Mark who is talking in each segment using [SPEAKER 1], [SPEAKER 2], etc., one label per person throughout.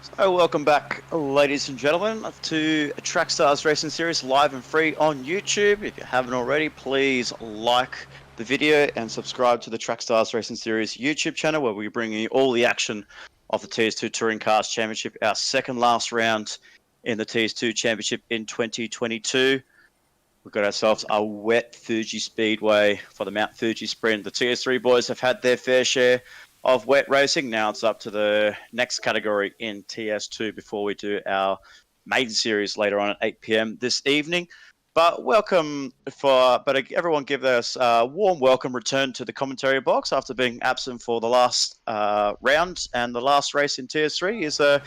[SPEAKER 1] So welcome back, ladies and gentlemen, to Track Stars Racing Series live and free on YouTube. If you haven't already, please like the video and subscribe to the Track Stars Racing Series YouTube channel, where we bring you all the action of the TS2 Touring Cars Championship, our second last round in the TS2 Championship in 2022. We've got ourselves a wet Fuji Speedway for the Mount Fuji Sprint. The TS3 boys have had their fair share of wet racing. Now it's up to the next category in TS2 before we do our maiden series later on at 8 p.m. this evening. But everyone give us a warm welcome return to the commentary box after being absent for the last round and the last race in TS3 is a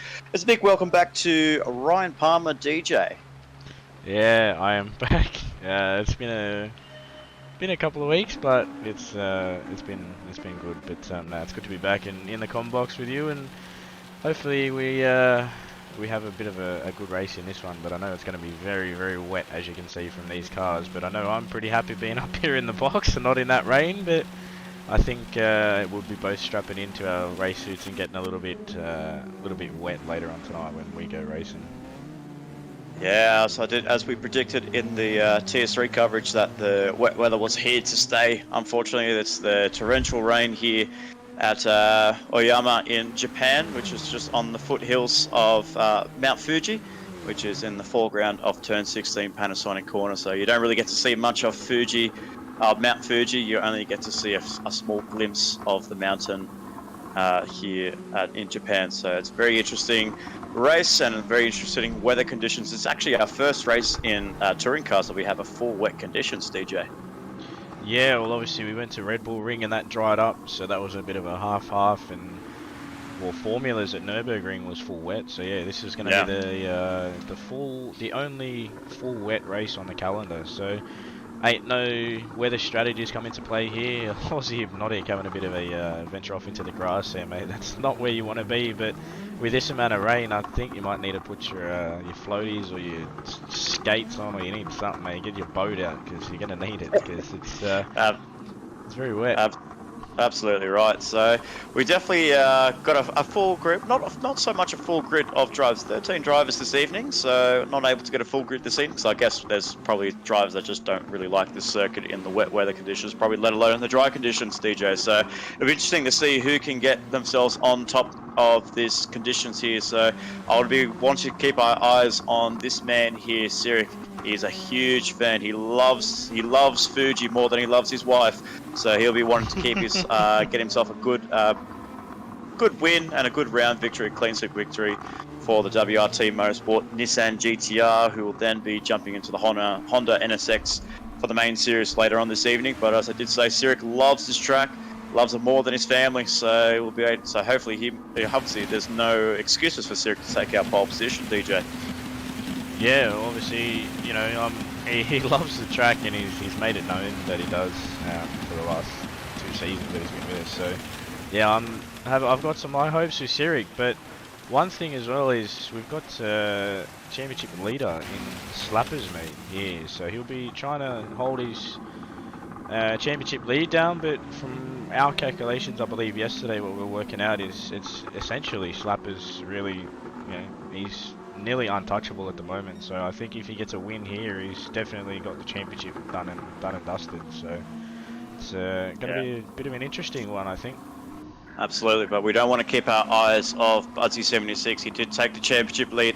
[SPEAKER 1] big welcome back to Ryan Palmer, DJ.
[SPEAKER 2] Yeah, I am back. It's been a couple of weeks, but it's been good. But no, it's good to be back in the com box with you, and hopefully we have a bit of a good race in this one. But I know it's going to be very wet, as you can see from these cars. But I know I'm pretty happy being up here in the box and not in that rain. But I think we'll be both strapping into our race suits and getting a little bit wet later on tonight when we go racing.
[SPEAKER 1] Yeah, so I did, as we predicted in the TS3 coverage, that the wet weather was here to stay. Unfortunately, it's the torrential rain here at Oyama in Japan, which is just on the foothills of Mount Fuji, which is in the foreground of Turn 16 Panasonic Corner. So you don't really get to see much of Mount Fuji. You only get to see a small glimpse of the mountain here in Japan. So it's very interesting race and very interesting weather conditions. It's actually our first race in touring cars that we have a full wet conditions, DJ.
[SPEAKER 2] Yeah, well, obviously we went to Red Bull Ring and that dried up, so that was a bit of a half-half, and well, formulas at Nürburgring was full wet. So yeah, this is going to be the only full wet race on the calendar. So ain't no weather strategies come into play here. Aussie Hypnotic having a bit of a venture off into the grass there, mate. That's not where you want to be, but with this amount of rain, I think you might need to put your floaties or your skates on, or you need something, mate. Get your boat out, because you're going to need it, because it's very wet.
[SPEAKER 1] Absolutely right. So we definitely got a full grid, not so much a full grid of drivers. 13 drivers this evening, so not able to get a full grid this evening. So I guess there's probably drivers that just don't really like this circuit in the wet weather conditions, probably let alone in the dry conditions, DJ. So it'll be interesting to see who can get themselves on top of these conditions here. So I would be wanting to keep our eyes on this man here, Sirik. He's a huge fan. He loves Fuji more than he loves his wife. So he'll be wanting to keep his get himself a good win and a good round victory, clean sweep victory for the WRT Motorsport Nissan GTR, who will then be jumping into the Honda NSX for the main series later on this evening. But as I did say, Sirik loves this track, loves it more than his family. So we'll be so hopefully there's no excuses for Sirik to take our pole position, DJ.
[SPEAKER 2] Yeah, obviously, you know, he loves the track, and he's made it known that he does for the last 2 seasons that he's been with us. So, yeah, I've got some high hopes with Sirik. But one thing as well is we've got championship leader in Slappers, mate, here. So he'll be trying to hold his championship lead down. But from our calculations, I believe yesterday, what we're working out is it's essentially Slappers really, you know, he's nearly untouchable at the moment. So I think if he gets a win here, he's definitely got the championship done and dusted. So it's going to be a bit of an interesting one, I think.
[SPEAKER 1] Absolutely, but we don't want to keep our eyes off Budsy 76. He did take the championship lead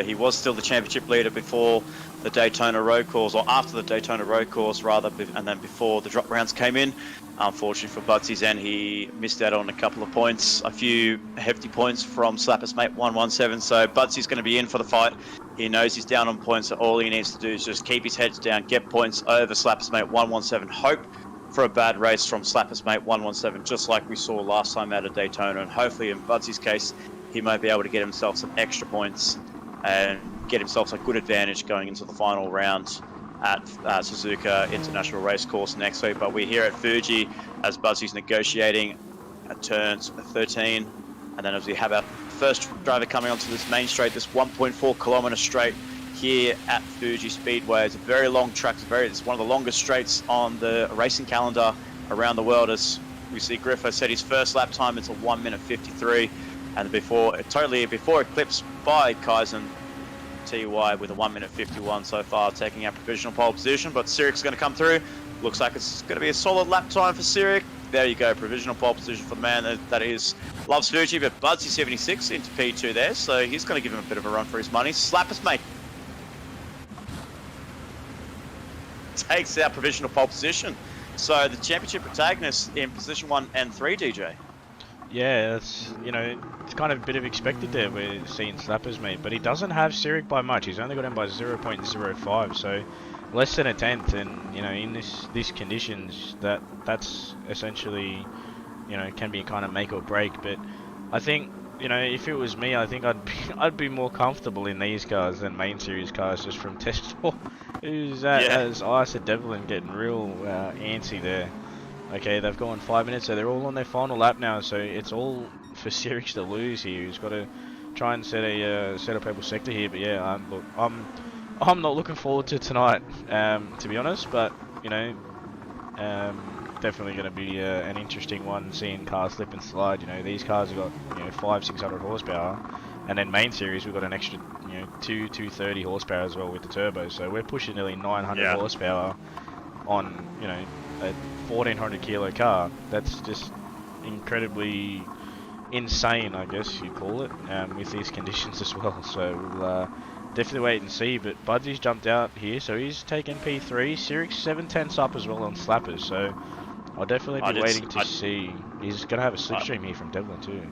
[SPEAKER 1] he was still the championship leader before the Daytona road course, or after the Daytona road course rather, and then before the drop rounds came in. Unfortunately for Budsy's end, he missed out on a couple of points, a few hefty points from Slappers mate 117. So Budsy's going to be in for the fight. He knows he's down on points, so all he needs to do is just keep his heads down, get points over Slappers mate 117. Hope for a bad race from Slappers mate 117, just like we saw last time out of Daytona. And hopefully in Budsy's case, he might be able to get himself some extra points and get himself a good advantage going into the final round at Suzuka International Racecourse next week. But we're here at Fuji as Budsy's negotiating at turns 13, and then as we have our first driver coming onto this main straight, this 1.4 kilometer straight here at Fuji Speedway. It's a very long track. It's one of the longest straights on the racing calendar around the world. As we see, Griffo said his first lap time, it's a 1 minute 53. and before eclipsed by Kaizen TY with a 1:51 so far, taking out provisional pole position. But Sirik's going to come through. Looks like it's going to be a solid lap time for Sirik. There you go, provisional pole position for the man that is loves Fuji, but Budsy 76 into P2 there, so he's going to give him a bit of a run for his money. Slappers, mate. Takes out provisional pole position. So the championship protagonist in position 1 and 3, DJ.
[SPEAKER 2] Yeah, that's, you know, it's kind of a bit of expected there. We're seeing Slappers, mate, but he doesn't have Sirik by much. He's only got him by 0.05, so less than a tenth. And you know, in these conditions, that's essentially, you know, can be kind of make or break. But I think, you know, if it was me, I think I'd be more comfortable in these cars than main series cars, just from test 4. Who's that?
[SPEAKER 1] Yeah.
[SPEAKER 2] As Ice and Devlin getting real antsy there. Okay, they've gone 5 minutes, so they're all on their final lap now. So it's all for Sirix to lose here. He's got to try and set a purple sector here. But yeah, look, I'm not looking forward to tonight, to be honest. But you know, definitely going to be an interesting one, seeing cars slip and slide. You know, these cars have got, you know, 500-600 horsepower, and then main series we've got an extra, you know, 230 horsepower as well with the turbo. So we're pushing nearly 900 horsepower on, you know, a 1400 kilo car. That's just incredibly insane, I guess you'd call it, with these conditions as well. So we'll definitely wait and see. But Budsy's jumped out here, so he's taken P3. Sirix 7/10 up as well on Slappers, so I'll definitely be waiting to see. He's going to have a slipstream here from Devlin too.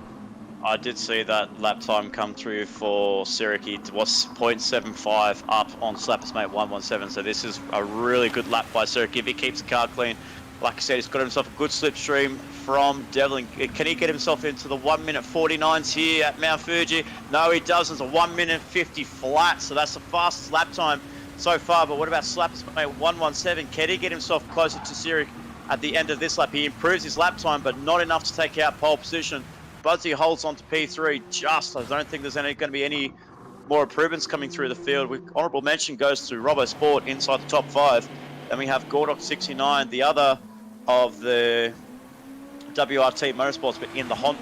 [SPEAKER 1] I did see that lap time come through for Sirik. It was 0.75 up on Slappers Mate 117, so this is a really good lap by Sirik if he keeps the car clean. Like I said, he's got himself a good slipstream from Devlin. Can he get himself into the 1:49s here at Mount Fuji? No, he doesn't. It's a 1:50 flat, so that's the fastest lap time so far. But what about Slappers Mate 117? Can he get himself closer to Sirik at the end of this lap? He improves his lap time, but not enough to take out pole position. Budsy holds on to P3 just. I don't think there's going to be any more improvements coming through the field. With honourable mention goes to Robo Sport inside the top 5. Then we have Gordok 69, the other of the WRT Motorsports, but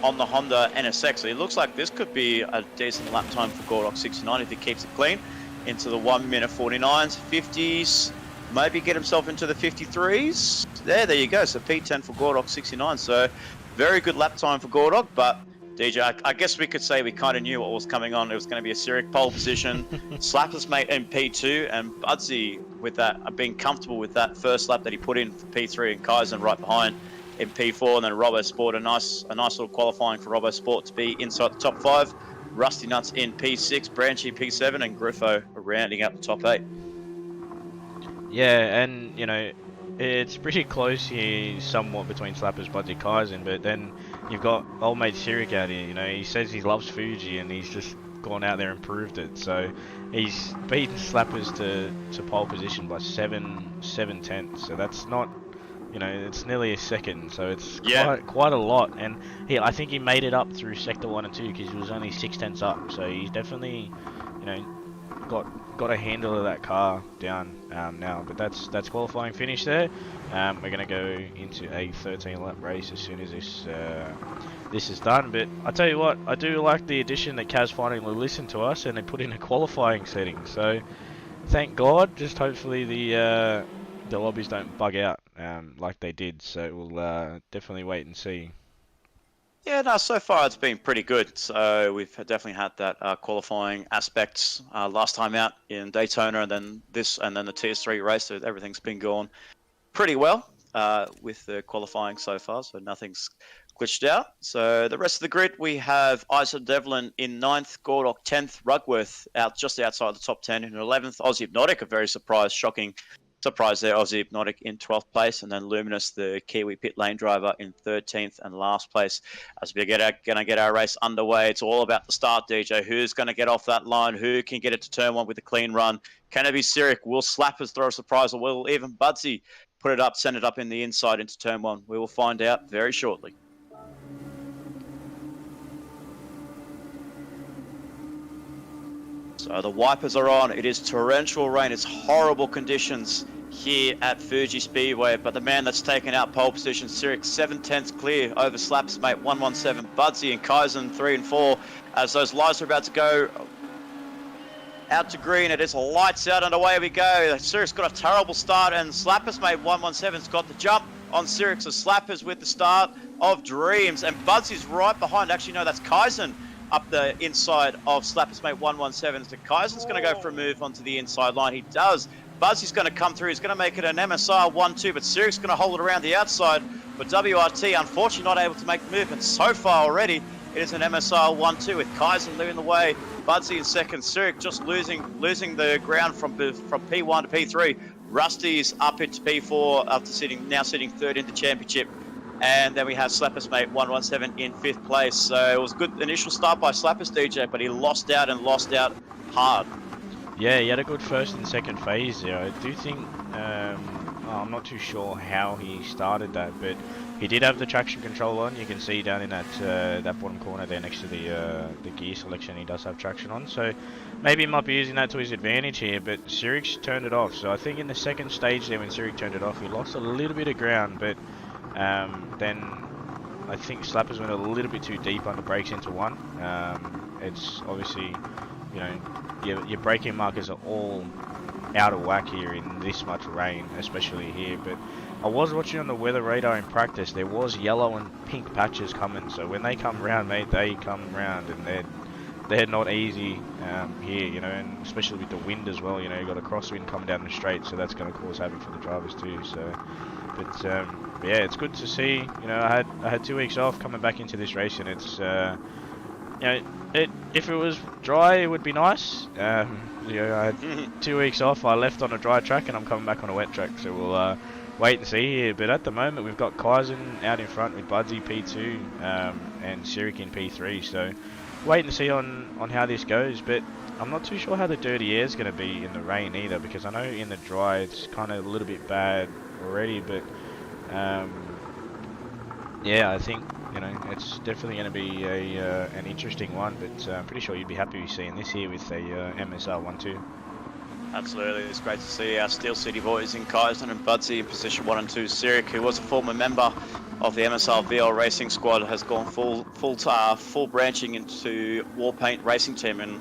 [SPEAKER 1] on the Honda NSX. So it looks like this could be a decent lap time for Gordok 69 if he keeps it clean. Into the 1:49s, 50s, maybe get himself into the 53s. There you go. So P10 for Gordok 69. So very good lap time for Gordok, but DJ, I guess we could say we kind of knew what was coming on. It was going to be a Sirik pole position, Slappers Mate in P2, and Budsy with that, being comfortable with that first lap that he put in for P3, and Kaizen right behind in P4, and then Robo Sport, a nice little qualifying for Robo Sport to be inside the top 5. Rusty Nuts in P6, Branchy P7, and Griffo rounding out the top 8.
[SPEAKER 2] Yeah, and you know, it's pretty close here, somewhat between Slappers, Budsy, Kaizen, but then you've got old mate Sirik out here. You know, he says he loves Fuji, and he's just gone out there and proved it. So he's beaten Slappers to pole position by 7/10. So that's not, you know, it's nearly a second. So it's quite a lot. And I think he made it up through sector 1 and 2 because he was only 6/10 up. So he's definitely, you know, got a handle of that car down now. But that's qualifying finish there. We're gonna go into a 13-lap race as soon as this is done. But I tell you what, I do like the addition that Kaz finally listened to us and they put in a qualifying setting. So thank God. Just hopefully the lobbies don't bug out like they did. So we'll definitely wait and see.
[SPEAKER 1] Yeah, no, so far it's been pretty good. So we've definitely had that qualifying aspects last time out in Daytona, and then the TS3 race. So everything's been going pretty well with the qualifying so far. So nothing's glitched out. So the rest of the grid, we have Isa Devlin in 9th, Gordok 10th, Rugworth out just outside the top 10 in 11th, Aussie Hypnotic, a very shocking surprise there, Aussie Hypnotic in 12th place, and then Luminous, the Kiwi pit lane driver, in 13th and last place. As we're going to get our race underway, it's all about the start, DJ. Who's going to get off that line? Who can get it to turn 1 with a clean run? Can it be Sirik? Will Slappers throw a surprise, or will even Budsy put it up, send it up in the inside into turn 1? We will find out very shortly. So So the wipers are on. It is torrential rain. It's horrible conditions here at Fuji Speedway. But the man that's taken out pole position, Sirik, 7/10 clear over Slaps mate 117. Budsy and Kaizen 3 and 4. As those lights are about to go out to green, it is lights out and away we go. Sirik's got a terrible start, and Slappers mate 117's got the jump on Sirik. So Slappers with the start of Dreams, and Budsy's right behind. Actually, no, that's Kaizen up the inside of Slappers mate 117. So Kaizen's going to go for a move onto the inside line. He does. Budsy's going to come through. He's going to make it an MSR 1-2, but Sirik's going to hold it around the outside. But WRT, unfortunately, not able to make the move. And so far already, it is an MSR 1-2 with Kaizen leading the way. Budsy in second. Sirik just losing the ground from P1 to P3. Rusty's up into P4 after now sitting third in the championship. And then we have Slappers mate 117 in fifth place. So it was a good initial start by Slappers DJ, but he lost out hard.
[SPEAKER 2] Yeah, he had a good first and second phase there. I do think, I'm not too sure how he started that, but he did have the traction control on. You can see down in that bottom corner there next to the gear selection, he does have traction on. So maybe he might be using that to his advantage here, but Sirik's turned it off. So I think in the second stage there when Sirik turned it off, he lost a little bit of ground, but then I think Slappers went a little bit too deep on the brakes into one. It's obviously, you know, your braking markers are all out of whack here in this much rain, especially here. But I was watching on the weather radar in practice. There was yellow and pink patches coming, so when they come round, mate, they come round, and they're not easy here, you know, and especially with the wind as well. You know, you got a crosswind coming down the straight, so that's going to cause havoc for the drivers too. So, but yeah, it's good to see. You know, I had 2 weeks off coming back into this race, and it's you know, if it was dry, it would be nice. You know, I had 2 weeks off. I left on a dry track, and I'm coming back on a wet track. So we'll wait and see here. But at the moment, we've got Kaizen out in front with Budsy P2 and Sirik in P3. So wait and see on how this goes. But I'm not too sure how the dirty air is going to be in the rain either, because I know in the dry it's kind of a little bit bad already. But yeah, I think, you know, it's definitely going to be an interesting one, but I'm pretty sure you'd be happy seeing this here with a MSR 1-2.
[SPEAKER 1] Absolutely, it's great to see our Steel City boys in Kaizen and Budsy in position 1 and 2. Sirik, who was a former member of the MSR VL Racing Squad, has gone full branching into Warpaint Racing Team, and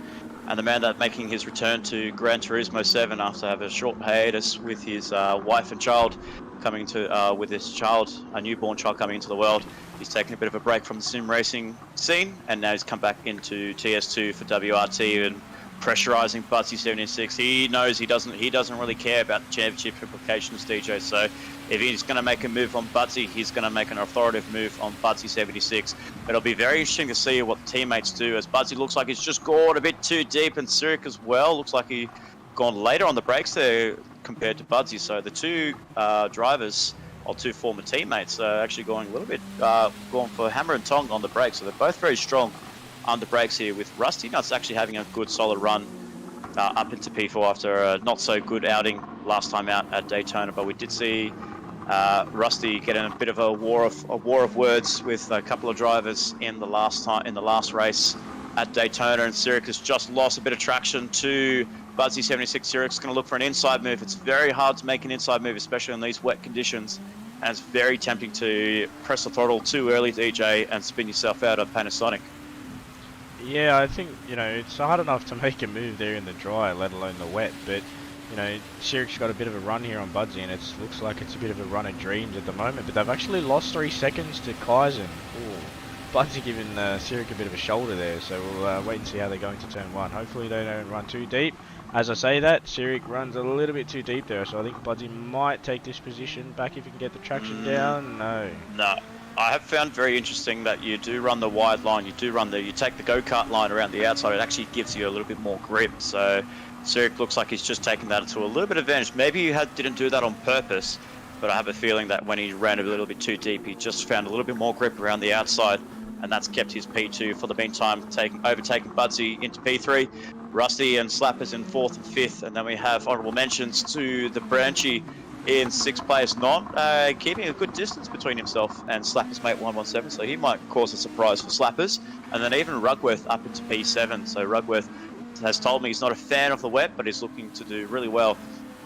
[SPEAKER 1] the man that making his return to Gran Turismo 7 after having a short hiatus with his wife and child coming to with his child, a newborn child coming into the world. He's taken a bit of a break from the sim racing scene, and now he's come back into TS2 for WRT and pressurizing Budsy 76. He knows he doesn't really care about the championship implications, DJ. So if he's going to make a move on Budsy, he's going to make an authoritative move on Budsy 76. It'll be very interesting to see what the teammates do, as Budsy looks like he's just gone a bit too deep, and Sirik as well looks like he gone later on the brakes there compared to Budsy. So the two drivers, or two former teammates, are actually going a little bit going for hammer and tong on the brakes. So they're both very strong on the brakes here, with Rusty Nuts actually having a good solid run up into P4 after a not so good outing last time out at Daytona. But we did see Rusty get in a bit of a war of words with a couple of drivers in the last race at Daytona, and Sirik has just lost a bit of traction to Budsy 76. Sirik's going to look for an inside move. It's very hard to make an inside move, especially in these wet conditions, and it's very tempting to press the throttle too early, DJ, and spin yourself out of Panasonic.
[SPEAKER 2] Yeah, I think, you know, it's hard enough to make a move there in the dry, let alone the wet, but, you know, Sirik's got a bit of a run here on Budsy, and it looks like it's a bit of a run of dreams at the moment, but they've actually lost 3 seconds to Kaizen. Budsy giving Sirik a bit of a shoulder there, so we'll wait and see how they go into turn 1. Hopefully they don't run too deep. As I say that, Sirik runs a little bit too deep there, so I think Budsy might take this position back if he can get the traction down. No. I have found very interesting that you do run the wide line, you take the go-kart line around the outside. It actually gives you a little bit more grip. So Sirik looks like he's just taken that to a little bit of advantage. Maybe he didn't do that on purpose, but I have a feeling that when he ran a little bit too deep, he just found a little bit more grip around the outside, and that's kept his P2 for the meantime, overtaking Budsy into P3. Rusty and Slappers in 4th and 5th, and then we have honourable mentions to the Branchy in 6th place, keeping a good distance between himself and Slappers mate 117, so he might cause a surprise for Slappers. And then even Rugworth up into P7, so Rugworth
[SPEAKER 1] has told me he's not a fan of the wet, but is looking to do really well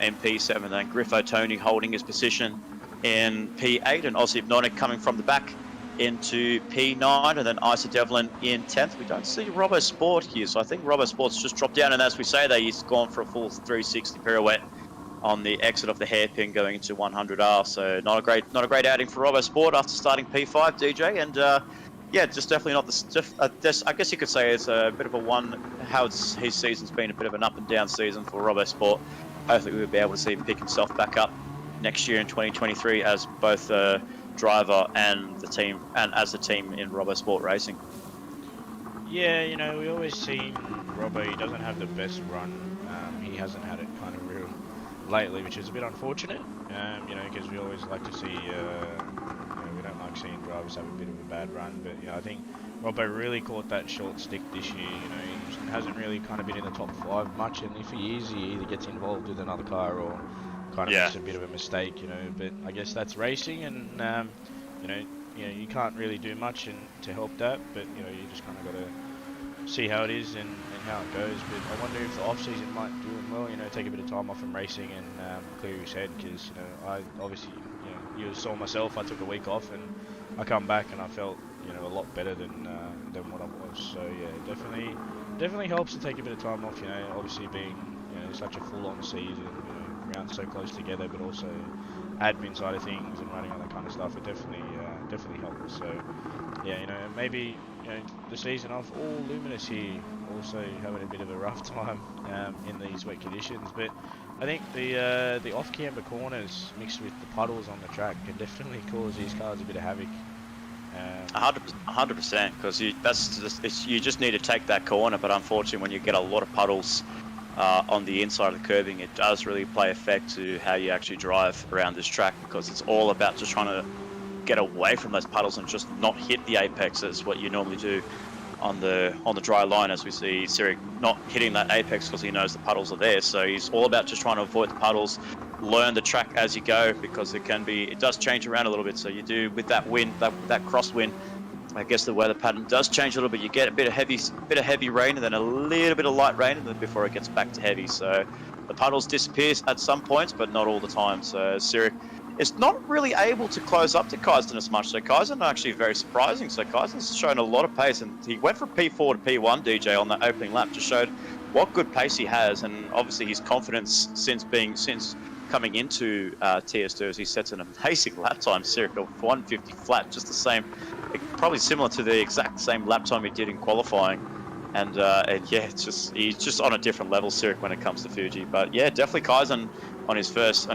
[SPEAKER 1] in P7. Then Griffo Tony holding his position in P8, and Ozzy Hypnotic coming from the back into P9, and then Isa Devlin in 10th. We don't see Robbo Sport here, so I think Robbo Sport's just dropped down, and as we say, he's gone for a full 360 pirouette on the exit of the hairpin going into 100R. So not a great outing for Robbo Sport after starting P5, DJ, and yeah, just definitely not the. I guess you could say it's a bit of a his season's been a bit of an up and down season for Robbo Sport. Hopefully we'll be able to see him pick himself back up next year in 2023 as both driver and the team, and as the team in Robbo Sport Racing.
[SPEAKER 2] Yeah, you know, we always see Robbo, he doesn't have the best run. He hasn't had it kind of real lately, which is a bit unfortunate. You know, because we always like to see, you know, we don't like seeing drivers have a bit of a bad run, but you know, I think Robbo really caught that short stick this year. You know, he hasn't really kind of been in the top 5 much, and if he is, he either gets involved with another car or kind of makes a bit of a mistake, you know. But I guess that's racing, and you know, you can't really do much to help that. But you know, you just kind of got to see how it is and how it goes. But I wonder if the off season might do him well. You know, take a bit of time off from racing and clear his head, because you know, I obviously, you know, you saw myself. I took a week off and I come back and I felt, you know, a lot better than what I was. So yeah, definitely helps to take a bit of time off. You know, obviously being, you know, such a full-on season. You know, rounds so close together, but also admin side of things and running all that kind of stuff, it definitely helps. So yeah, you know, maybe, you know, the season off, all Luminous here also having a bit of a rough time in these wet conditions, but I think the off-camber corners mixed with the puddles on the track can definitely cause these cars a bit of havoc.
[SPEAKER 1] 100%, because you just need to take that corner, but unfortunately when you get a lot of puddles on the inside of the curbing, it does really play effect to how you actually drive around this track, because it's all about just trying to get away from those puddles and just not hit the apex as what you normally do on the dry line, as we see Sirik not hitting that apex because he knows the puddles are there. So he's all about just trying to avoid the puddles, learn the track as you go, because it does change around a little bit. So you do, with that wind, that crosswind, I guess the weather pattern does change a little bit. You get a bit of heavy rain, and then a little bit of light rain, and then before it gets back to heavy. So the puddles disappears at some points, but not all the time. So Sirik is not really able to close up to Kaizen as much. So Kaizen actually very surprising. So Kaizen's shown a lot of pace, and he went from P4 to P1, DJ, on that opening lap. Just showed what good pace he has, and obviously his confidence since coming into TS2 as he sets an amazing lap time. Sirik of 150 flat, just the same. Probably similar to the exact same lap time he did in qualifying, and yeah, he's just on a different level, Sirik, when it comes to Fuji. But yeah, definitely Kaizen on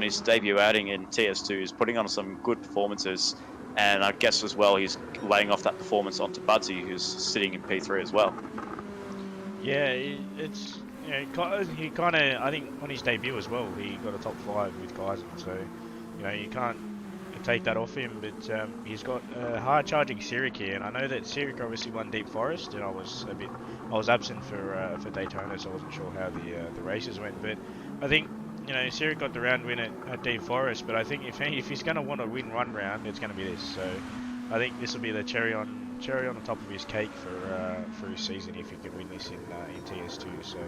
[SPEAKER 1] his debut outing in TS2 is putting on some good performances, and I guess as well he's laying off that performance onto Budsy, who's sitting in P3 as well.
[SPEAKER 2] Yeah, it's, you know, he kind of, I think on his debut as well, he got a top 5 with Kaizen, so you know, you can't take that off him. But he's got hard charging Sirik here, and I know that Sirik obviously won Deep Forest, and I was absent for Daytona, so I wasn't sure how the races went. But I think, you know, Sirik got the round win at Deep Forest, but I think if he's going to want to win one round, it's going to be this. So I think this will be the cherry on the top of his cake for his season if he can win this in TS2. So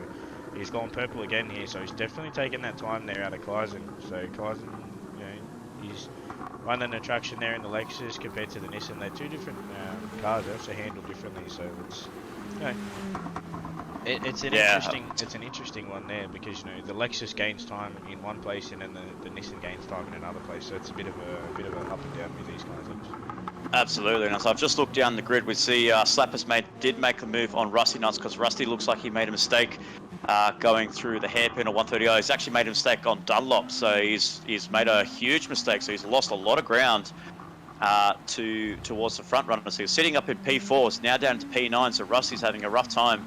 [SPEAKER 2] he's gone purple again here, so he's definitely taken that time there out of Kaizen. So Kaizen, you know, he's running the traction there in the Lexus compared to the Nissan. They're two different cars. They're also handled differently, so it's, you know, it's an interesting one there, because you know the Lexus gains time in one place and then the Nissan gains time in another place. So it's a bit of a up and down with these kind of things.
[SPEAKER 1] Absolutely, and so I've just looked down the grid. We see Slapper's did make the move on Rusty Nuts, because Rusty looks like he made a mistake going through the hairpin of 130. He's actually made a mistake on Dunlop, so he's made a huge mistake. So he's lost a lot of ground towards the front runner. So he's sitting up in P4s, now down to P9. So Rusty's having a rough time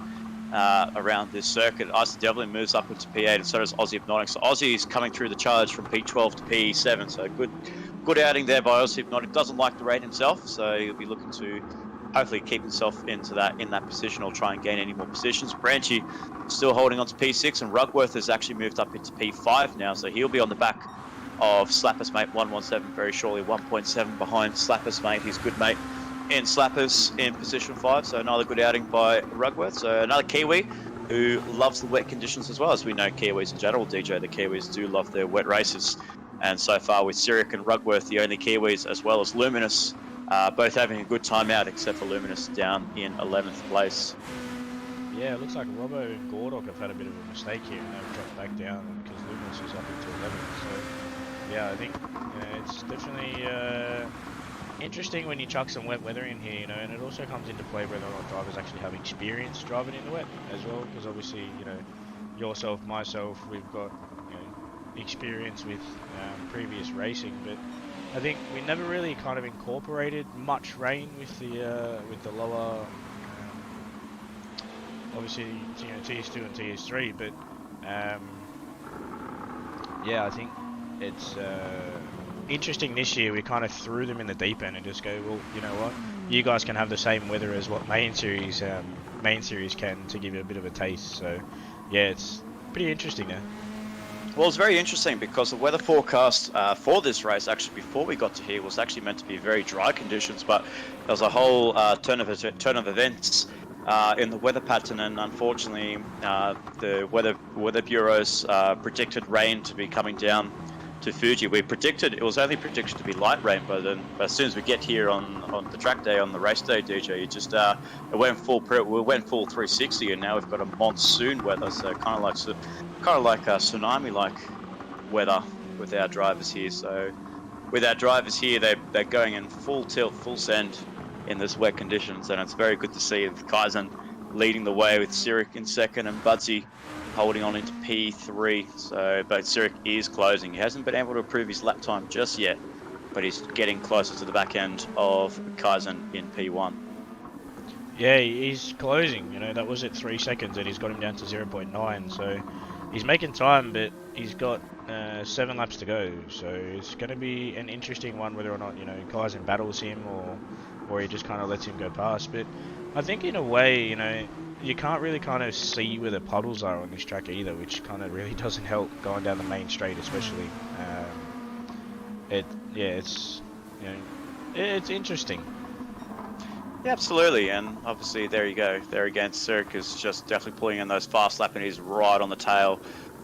[SPEAKER 1] around this circuit. Isa Devlin moves up into P8, and so does Aussie Hypnotic. So Aussie's coming through the charge from P12 to P7. So good outing there by Aussie Hypnotic. Doesn't like the rain himself, so he'll be looking to hopefully keep himself in that position, or try and gain any more positions. Branchy still holding on to P6, and Rugworth has actually moved up into P5 now, so he'll be on the back of Slapper's mate 117 very shortly, 1.7 behind Slapper's mate, his good mate in Slappers in position 5. So another good outing by Rugworth. So another Kiwi who loves the wet conditions as well. As we know, Kiwis in general, DJ, the Kiwis do love their wet races. And so far with Cyric and Rugworth, the only Kiwis, as well as Luminous, both having a good time out, except for Luminous down in 11th place.
[SPEAKER 2] Yeah, it looks like Robbo and Gordok have had a bit of a mistake here, and they've dropped back down because Luminous is up into 11th. So, yeah, I think it's definitely interesting when you chuck some wet weather in here, and it also comes into play whether or not drivers actually have experience driving in the wet as well, because obviously, yourself, myself, we've got experience with previous racing, but I think we never really kind of incorporated much rain with the lower, obviously, TS2 and TS3, but yeah, I think it's interesting this year. We kind of threw them in the deep end and just go, well, you know what, you guys can have the same weather as what main series can, to give you a bit of a taste. So yeah, it's pretty interesting now.
[SPEAKER 1] Well, it's very interesting because the weather forecast for this race, actually, before we got to here, was actually meant to be very dry conditions, but there was a whole turn of events in the weather pattern, and unfortunately, the weather bureaus predicted rain to be coming down to Fuji. It was only predicted to be light rain, but then as soon as we get here on the track day, on the race day, DJ, it just we went full 360, and now we've got a monsoon weather, so kind of like tsunami-like weather with our drivers here. So with our drivers here, they're going in full tilt, full send in this wet conditions, and it's very good to see Kaizen leading the way with Cyric in second and Budsy holding on into P3. So, but Cyric is closing. He hasn't been able to improve his lap time just yet, but he's getting closer to the back end of Kaizen in P1.
[SPEAKER 2] Yeah, he's closing. That was at 3 seconds, and he's got him down to 0.9. So he's making time, but he's got 7 laps to go. So it's going to be an interesting one whether or not Kaizen battles him or he just kind of lets him go past. But I think in a way, you can't really kind of see where the puddles are on this track either, which kind of really doesn't help going down the main straight, especially. It's interesting.
[SPEAKER 1] Yeah, absolutely, and obviously there you go. There again, Cyric is just definitely pulling in those fast lap, and he's right on the tail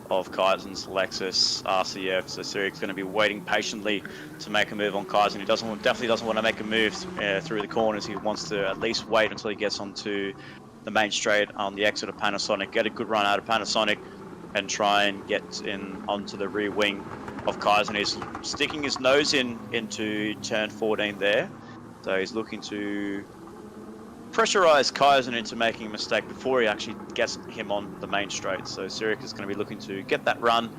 [SPEAKER 1] of Kaizen's Lexus RCF. So Cyric's going to be waiting patiently to make a move on Kaizen. He definitely doesn't want to make a move through the corners. He wants to at least wait until he gets onto the main straight on the exit of Panasonic, get a good run out of Panasonic, and try and get in onto the rear wing of Kaizen. He's sticking his nose into turn 14 there, so he's looking to pressurize Kaizen into making a mistake before he actually gets him on the main straight. So Cyric is going to be looking to get that run,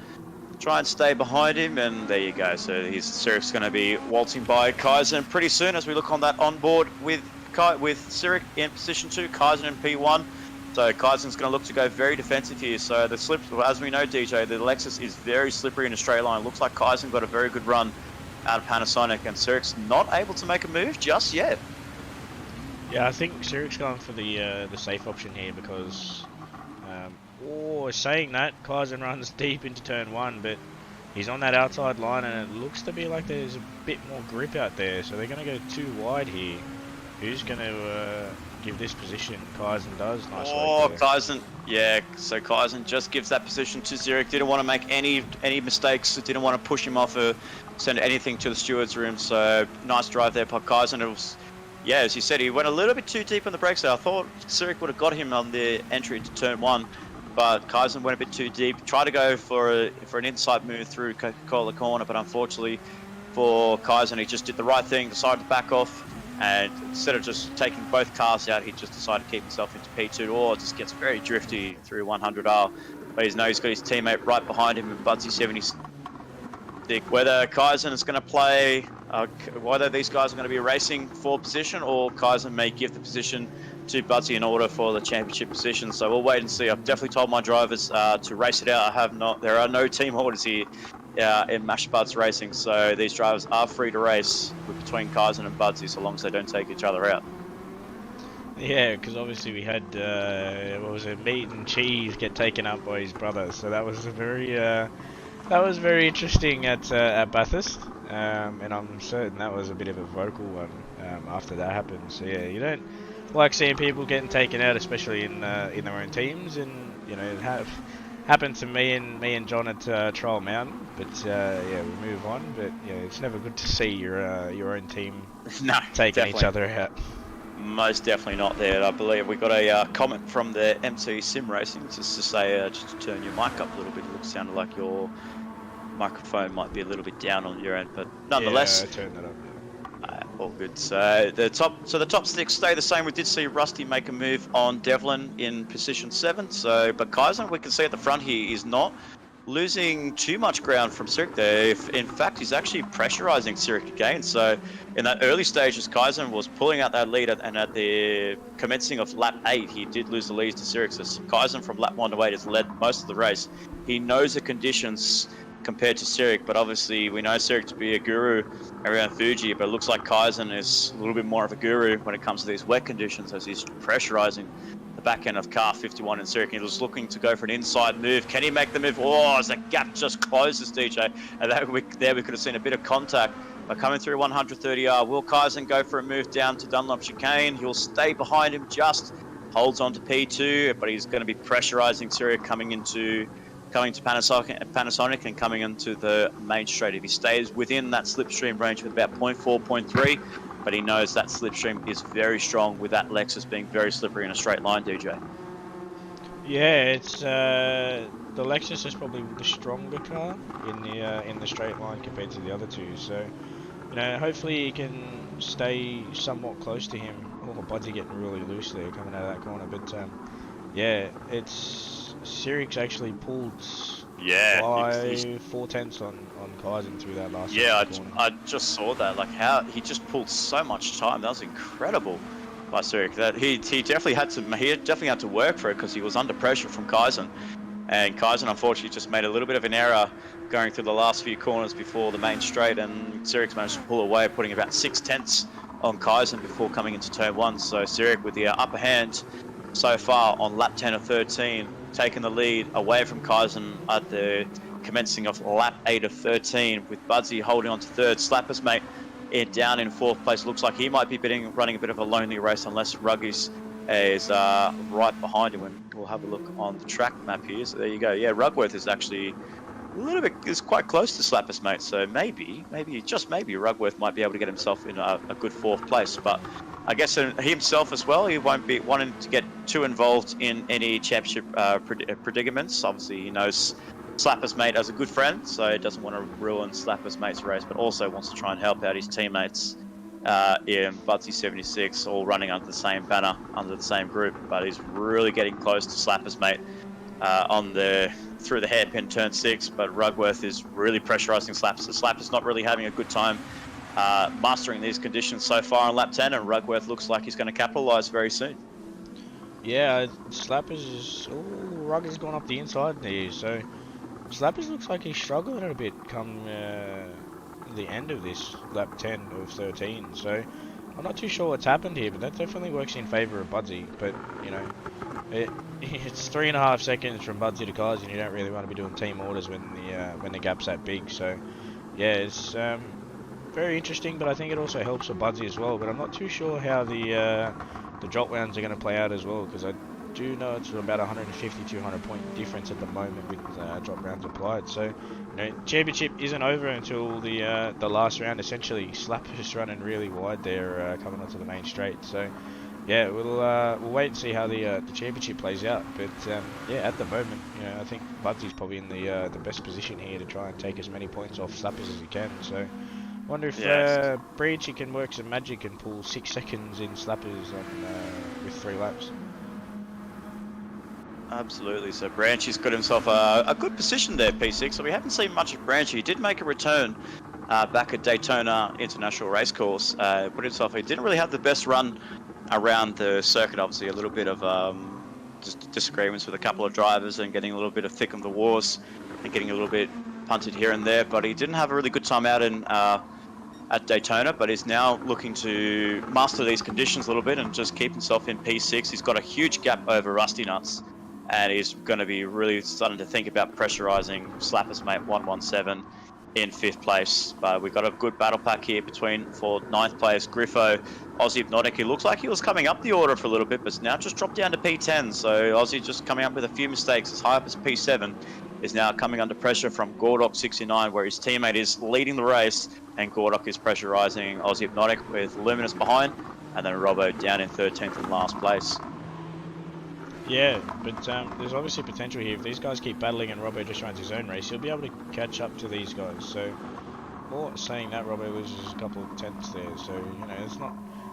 [SPEAKER 1] try and stay behind him, and there you go. So Cyric's going to be waltzing by Kaizen pretty soon as we look on that onboard with Cyric in position 2, Kaizen in P1. So Kaizen's going to look to go very defensive here. So the slip, as we know, DJ, the Lexus is very slippery in a straight line. Looks like Kaizen got a very good run out of Panasonic, and Cyric's not able to make a move just yet.
[SPEAKER 2] Yeah, I think Cyric's going for the safe option here because, saying that, Kaizen runs deep into turn 1, but he's on that outside line, and it looks to be like there's a bit more grip out there, so they're going to go too wide here. Who's going to give this position? Kaizen does. Nice.
[SPEAKER 1] Kaizen. Yeah, so Kaizen just gives that position to Cyric. Didn't want to make any mistakes. Didn't want to push him off or send anything to the steward's room. So nice drive there by Kaizen. It was, yeah, as you said, he went a little bit too deep on the brakes there. I thought Cyric would have got him on the entry into turn 1, but Kaizen went a bit too deep. Tried to go for an inside move through Coca-Cola corner, but unfortunately for Kaizen, he just did the right thing, decided to back off. And instead of just taking both cars out, he just decided to keep himself into P2, or just gets very drifty through 100R. But he's got his teammate right behind him in Budsy 76. Whether Kaizen is going to play, whether these guys are going to be racing for position, or Kaizen may give the position to Budsy in order for the championship position. So we'll wait and see. I've definitely told my drivers to race it out. There are no team orders here in Mash Buds Racing, so these drivers are free to race between Kaizen and Budsy so long as they don't take each other out.
[SPEAKER 2] Yeah, because obviously we had meat and cheese get taken up by his brother, so that was very interesting at Bathurst, and I'm certain that was a bit of a vocal one after that happened. So yeah, you don't like seeing people getting taken out, especially in their own teams, and you know, it happened to me and John at Trial Mountain. But yeah, we move on. But yeah, it's never good to see your own team
[SPEAKER 1] No,
[SPEAKER 2] taking
[SPEAKER 1] definitely.
[SPEAKER 2] each other out.
[SPEAKER 1] Most definitely not there. I believe we got a comment from the MC Sim Racing just to say, just to turn your mic up a little bit. It sounded like your microphone might be a little bit down on your end, but nonetheless,
[SPEAKER 2] Yeah, I turned that up.
[SPEAKER 1] all good. So the top six stay the same. We did see Rusty make a move on Devlin in position 7. So, but Kaizen, we can see at the front here, is not losing too much ground from Sirik there. In fact, he's actually pressurizing Sirik again. So in that early stages, Kaizen was pulling out that lead, and at the commencing of lap 8, he did lose the lead to Sirik. So Kaizen from lap 1 to 8 has led most of the race. He knows the conditions compared to Sirik, but obviously we know Sirik to be a guru around Fuji, but it looks like Kaizen is a little bit more of a guru when it comes to these wet conditions, as he's pressurizing the back end of car 51 in Sirik. He was looking to go for an inside move. Can he make the move? Oh, as the gap just closes, DJ. And there we could have seen a bit of contact. But coming through 130R, will Kaizen go for a move down to Dunlop chicane? He'll stay behind him, just holds on to P2, but he's going to be pressurizing Sirik coming to Panasonic and coming into the main straight. If he stays within that slipstream range with about 0.4, 0.3, but he knows that slipstream is very strong with that Lexus being very slippery in a straight line, DJ.
[SPEAKER 2] Yeah, it's the Lexus is probably the stronger car in the straight line compared to the other two. So, you know, hopefully he can stay somewhat close to him. Oh, Buddy getting really loose there coming out of that corner. But yeah, it's Sirik's actually pulled 4/10 on Kaizen through that last corner.
[SPEAKER 1] I just saw that. Like how he just pulled so much time. That was incredible by Sirik. That he definitely had to work for it because he was under pressure from Kaizen, and Kaizen unfortunately just made a little bit of an error going through the last few corners before the main straight, and Sirik's managed to pull away, putting about 6/10 on Kaizen before coming into turn 1. So Sirik with the upper hand so far on lap 10 of 13, taking the lead away from Kaizen at the commencing of lap 8 of 13, with Budsy holding on to 3rd. Slappers mate down in 4th place. Looks like he might be running a bit of a lonely race unless Ruggies is right behind him. And we'll have a look on the track map here. So there you go. Yeah, Rugworth is actually is quite close to Slappers mate. So maybe Rugworth might be able to get himself in a good 4th place. But I guess himself as well, he won't be wanting to get too involved in any championship predicaments. Obviously, he knows Slapper's mate as a good friend, so he doesn't want to ruin Slapper's mate's race, but also wants to try and help out his teammates in Budsy 76, all running under the same banner, under the same group. But he's really getting close to Slapper's mate through the hairpin turn 6. But Rugworth is really pressurizing Slappers. So Slappers not really having a good time mastering these conditions so far on lap 10, and Rugworth looks like he's going to capitalize very soon.
[SPEAKER 2] Yeah, Slappers is... Oh, Rug has gone up the inside there, so Slappers looks like he's struggling a bit come the end of this lap 10 of 13, so I'm not too sure what's happened here, but that definitely works in favour of Budsy. But, you know, it's 3.5 seconds from Budsy to Kaizen, and you don't really want to be doing team orders when the gap's that big. So, yeah, it's very interesting, but I think it also helps for Budsy as well. But I'm not too sure how the drop rounds are going to play out as well, because I do know it's about 150-200 point difference at the moment with drop rounds applied. So, you know, championship isn't over until the last round. Essentially, Slappers running really wide there coming onto the main straight. So, yeah, we'll wait and see how the championship plays out. But yeah, at the moment, you know, I think Budsy's probably in the best position here to try and take as many points off Slappers as he can. So, wonder if Breachy can work some magic and pull 6 seconds in Slappers on with 3 laps.
[SPEAKER 1] Absolutely. So Branchy's got himself a good position there, P6. So we haven't seen much of Branchy. He did make a return back at Daytona International Racecourse. He didn't really have the best run around the circuit. Obviously, a little bit of just disagreements with a couple of drivers and getting a little bit of thick of the wars and getting a little bit punted here and there. But he didn't have a really good time out in at Daytona, but he's now looking to master these conditions a little bit and just keep himself in P6. He's got a huge gap over Rusty Nuts, and he's going to be really starting to think about pressurizing Slappers mate 117 in 5th place. But we've got a good battle pack here for 9th place. Griffo Aussie Hypnotic, he looks like he was coming up the order for a little bit, but now just dropped down to P10. So Aussie just coming up with a few mistakes, as high up as P7, is now coming under pressure from Gordok 69, where his teammate is leading the race, and Gordok is pressurising Aussie Hypnotic with Luminous behind, and then Robbo down in 13th and last place.
[SPEAKER 2] Yeah, but there's obviously potential here. If these guys keep battling and Robbo just runs his own race, he'll be able to catch up to these guys. So, more saying that Robbo loses a couple of tenths there. So, you know, it's not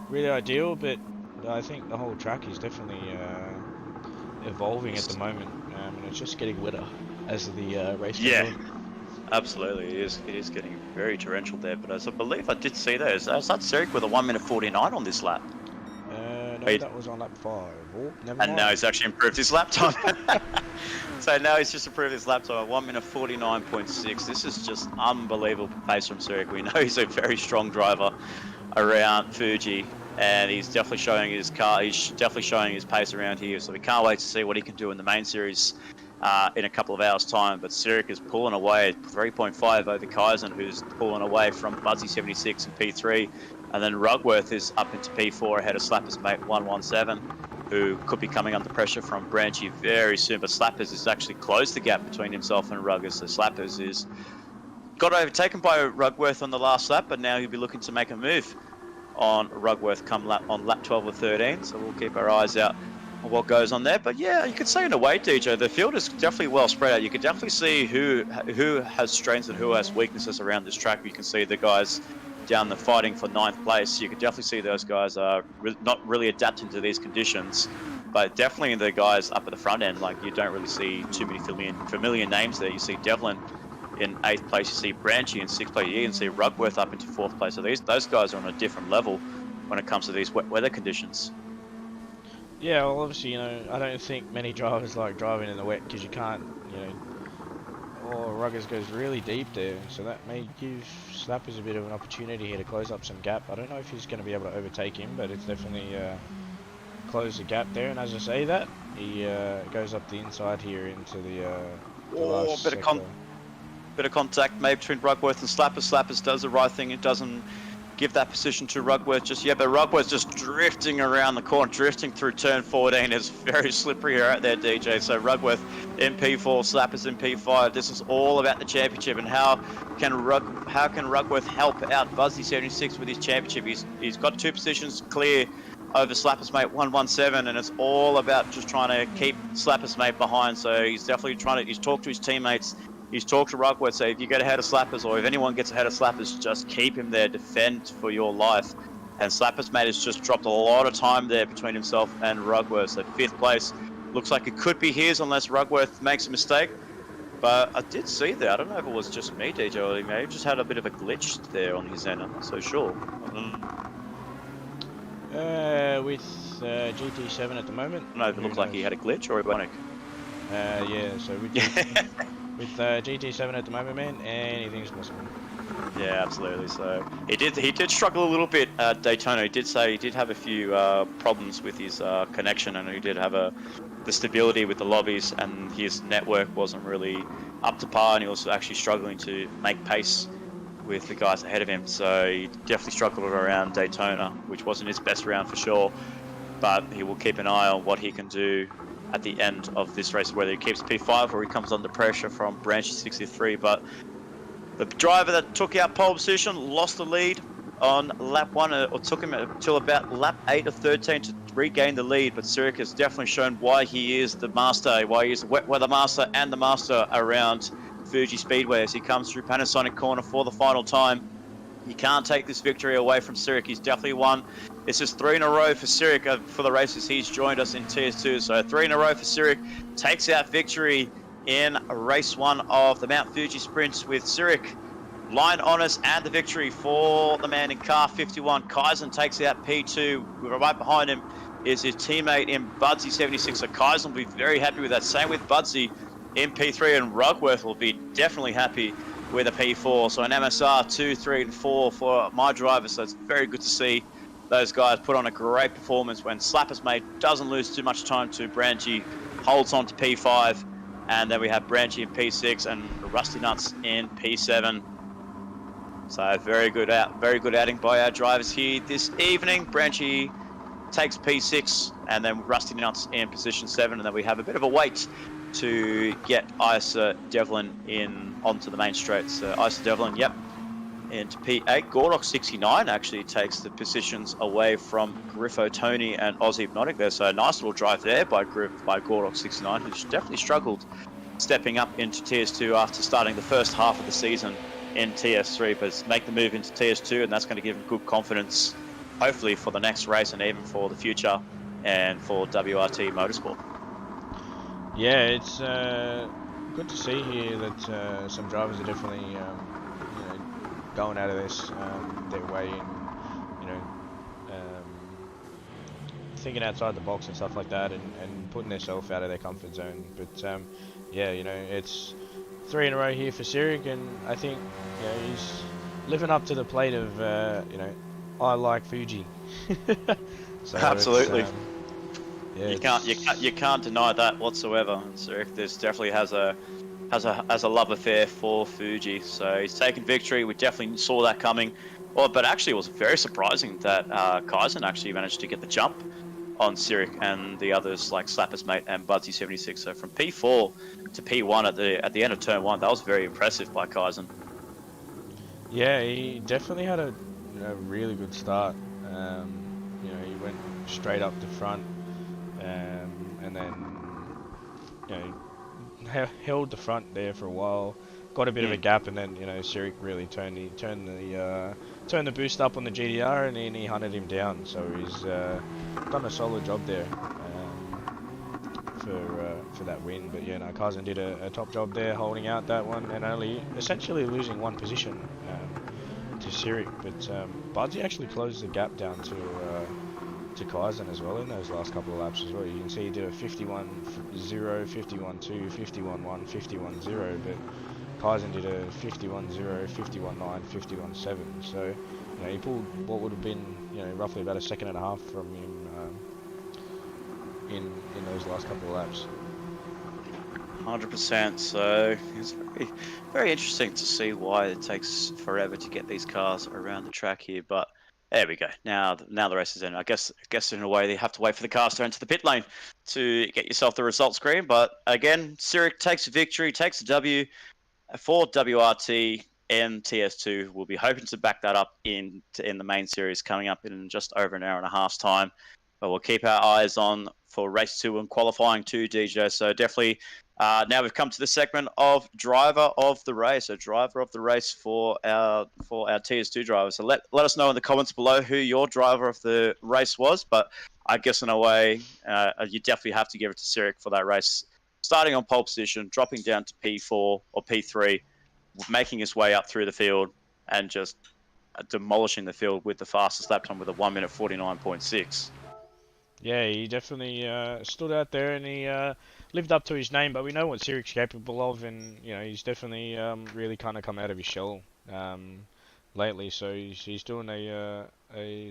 [SPEAKER 2] really ideal, but I think the whole track is definitely evolving at the moment, and it's just getting wetter as the race goes on.
[SPEAKER 1] Absolutely, it is getting very torrential there. But as I believe I did see that, is that Sirik with a 1:49 on this lap.
[SPEAKER 2] No, that was on lap 5. Oh, never mind.
[SPEAKER 1] And now he's actually improved his lap time. So now he's just improved his lap time at 1:49.6. This is just unbelievable pace from Sirik. We know he's a very strong driver around Fuji, and he's definitely showing his car. He's definitely showing his pace around here. So we can't wait to see what he can do in the main series in a couple of hours' time. But Sirik is pulling away 3.5 over Kaizen, who's pulling away from Buzzy 76 and P3. And then Rugworth is up into P4 ahead of Slappers mate 117, who could be coming under pressure from Branchy very soon. But Slappers has actually closed the gap between himself and Ruggers. So Slappers is got overtaken by Rugworth on the last lap, but now he'll be looking to make a move on Rugworth on lap 12 or 13. So we'll keep our eyes out on what goes on there. But yeah, you could say in a way, DJ, the field is definitely well spread out. You could definitely see who has strengths and who has weaknesses around this track. You can see the guys down the fighting for 9th place. You could definitely see those guys are not really adapting to these conditions, but definitely the guys up at the front end, like you don't really see too many familiar names there. You see Devlin in 8th place, you see Branchy in 6th place, you even see Rugworth up into 4th place. So those guys are on a different level when it comes to these wet weather conditions.
[SPEAKER 2] Yeah, well obviously, you know, I don't think many drivers like driving in the wet because you can't, you know, Ruggers goes really deep there, so that may give Slappers a bit of an opportunity here to close up some gap. I don't know if he's going to be able to overtake him, but it's definitely closed the gap there. And as I say that, he goes up the inside here into the last
[SPEAKER 1] bit of contact made between Rugworth and Slappers. Slappers does the right thing. It doesn't give that position to Rugworth just yet, but Rugworth's just drifting around the corner, drifting through turn 14. It's very slippery out there, DJ. So Rugworth in P4, Slappers in P5. This is all about the championship, and how can Rugworth help out Buzzy 76 with his championship? He's got 2 positions clear over Slappers mate 117, and it's all about just trying to keep Slappers mate behind. So he's definitely he's talked to his teammates. He's talked to Rugworth, say if you get ahead of Slappers, or if anyone gets ahead of Slappers, just keep him there, defend for your life. And Slappers mate has just dropped a lot of time there between himself and Rugworth. So 5th place looks like it could be his unless Rugworth makes a mistake. But I did see that. I don't know if it was just me, DJ, or he may have just had a bit of a glitch there on his end. I'm not so sure.
[SPEAKER 2] With GT7 at the moment.
[SPEAKER 1] I don't know if it looked like he had a glitch or a bionic.
[SPEAKER 2] Yeah, so with GT7 at the moment, man, anything's possible.
[SPEAKER 1] Yeah, absolutely. So he did struggle a little bit at Daytona. He did say he did have a few problems with his connection, and he did have the stability with the lobbies, and his network wasn't really up to par, and he was actually struggling to make pace with the guys ahead of him. So he definitely struggled around Daytona, which wasn't his best round for sure. But he will keep an eye on what he can do at the end of this race, whether he keeps P5 or he comes under pressure from Branch 63. But the driver that took out pole position lost the lead on lap 1, or took him until about lap 8 of 13 to regain the lead. But Sirik has definitely shown why he is the master, why he is the wet weather master and the master around Fuji Speedway as he comes through Panasonic corner for the final time. You can't take this victory away from Sirik. He's definitely won. This is 3 in a row for Sirik for the races he's joined us in TS2. So 3 in a row for Sirik. Takes out victory in race 1 of the Mount Fuji Sprints with Sirik line honours and the victory for the man in car 51. Kaizen takes out P2. Right behind him is his teammate in Budsy 76. So Kaizen will be very happy with that. Same with Budsy in P3, and Rugworth will be definitely happy with a P4. So an MSR 2, 3, and 4 for my driver. So it's very good to see those guys put on a great performance when Slappers mate doesn't lose too much time to Branchy, holds on to P5, and then we have Branchy in P6 and Rusty Nuts in P7. So very good outing by our drivers here this evening. Branchy takes P6, and then Rusty Nuts in position 7, and then we have a bit of a wait to get Isa Devlin in onto the main straight. So Isa Devlin, yep, into P8. Gordox 69 actually takes the positions away from Griffo Tony and Aussie Hypnotic there. So a nice little drive there by Gordox 69, who's definitely struggled stepping up into TS2 after starting the first half of the season in TS3, but make the move into TS2, and that's going to give him good confidence, hopefully for the next race and even for the future and for WRT Motorsport.
[SPEAKER 2] Yeah, it's good to see here that some drivers are definitely going out of this their way and thinking outside the box and stuff like that, and putting themselves out of their comfort zone. But yeah, it's 3 in a row here for Sirik, and I think he's living up to the plate of I like Fuji. So
[SPEAKER 1] Absolutely.
[SPEAKER 2] yeah,
[SPEAKER 1] You can't deny that whatsoever. Zurich this definitely has a love affair for Fuji. So he's taken victory. We definitely saw that coming. Well, but actually, it was very surprising that Kaizen actually managed to get the jump on Sirik and the others like Slapper's Mate and Budsy 76. So from P4 to P1 at the end of turn 1, that was very impressive by Kaizen.
[SPEAKER 2] Yeah, he definitely had a really good start. He went straight up the front, and then held the front there for a while. Got a bit of a gap, and then Sirik really turned the boost up on the GDR, and then he hunted him down. So he's done a solid job there for that win. But yeah, no, Kaizen did a top job there, holding out that one, and only essentially losing one position to Sirik. But Budsy actually closed the gap down to Kaizen as well in those last couple of laps as well. You can see he did a 51-0, 51-2, 51-1, 51-0, but Kaizen did a 51-0, 51-9, 51-7. So he pulled what would have been roughly about a second and a half from him in those last couple of laps.
[SPEAKER 1] 100%. So it's very interesting to see why it takes forever to get these cars around the track here. But there we go. Now the race is in. I guess in a way they have to wait for the cars to enter the pit lane to get yourself the result screen. But again, Sirik takes victory, takes a W for WRT. MTS2 will be hoping to back that up in the main series coming up in just over an hour and a half's time. But we'll keep our eyes on for race 2 and qualifying 2, DJ. So definitely now we've come to the segment of driver of the race. A driver of the race for our TS2 drivers. So let us know in the comments below who your driver of the race was. But I guess in a way, you definitely have to give it to Sirik for that race. Starting on pole position, dropping down to P4 or P3, making his way up through the field and just demolishing the field with the fastest lap time with a 1 minute 49.6.
[SPEAKER 2] Yeah, he definitely stood out there, and he lived up to his name. But we know what Sirik's capable of, and he's definitely really kind of come out of his shell lately. So he's doing a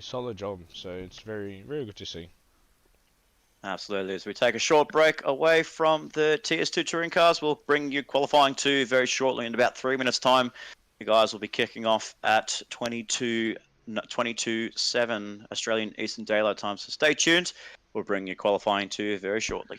[SPEAKER 2] solid job. So it's very good to see.
[SPEAKER 1] Absolutely. As we take a short break away from the TS2 touring cars, we'll bring you qualifying 2 very shortly in about 3 minutes' time. You guys will be kicking off at 22:07 Australian Eastern Daylight Time. So stay tuned. We'll bring you qualifying 2 very shortly.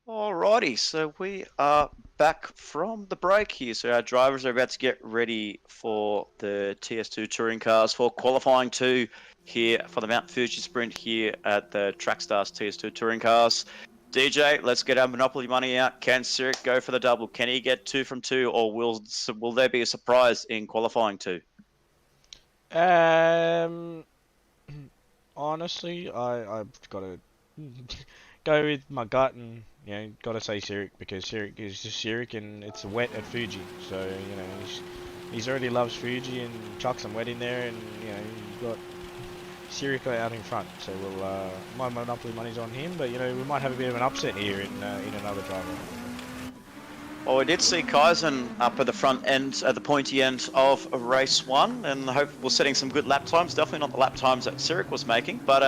[SPEAKER 1] Alrighty, so we are back from the break here. So our drivers are about to get ready for the TS2 touring cars for qualifying 2 here for the Mount Fuji Sprint here at the Trackstars TS2 touring cars. DJ, let's get our Monopoly money out. Can Sirik go for the double? Can he get 2 from 2, or will there be a surprise in qualifying 2?
[SPEAKER 2] Honestly, I've got to go with my gut and got to say Sirik because Sirik is just Sirik and it's wet at Fuji. So he's already loves Fuji and chuck some wet in there, and you've got Sirik out in front. So my Monopoly money's on him, but we might have a bit of an upset here in another driver.
[SPEAKER 1] Well, we did see Kaizen up at the front end, at the pointy end of race 1, and I hope we're setting some good lap times. Definitely not the lap times that Sirik was making, but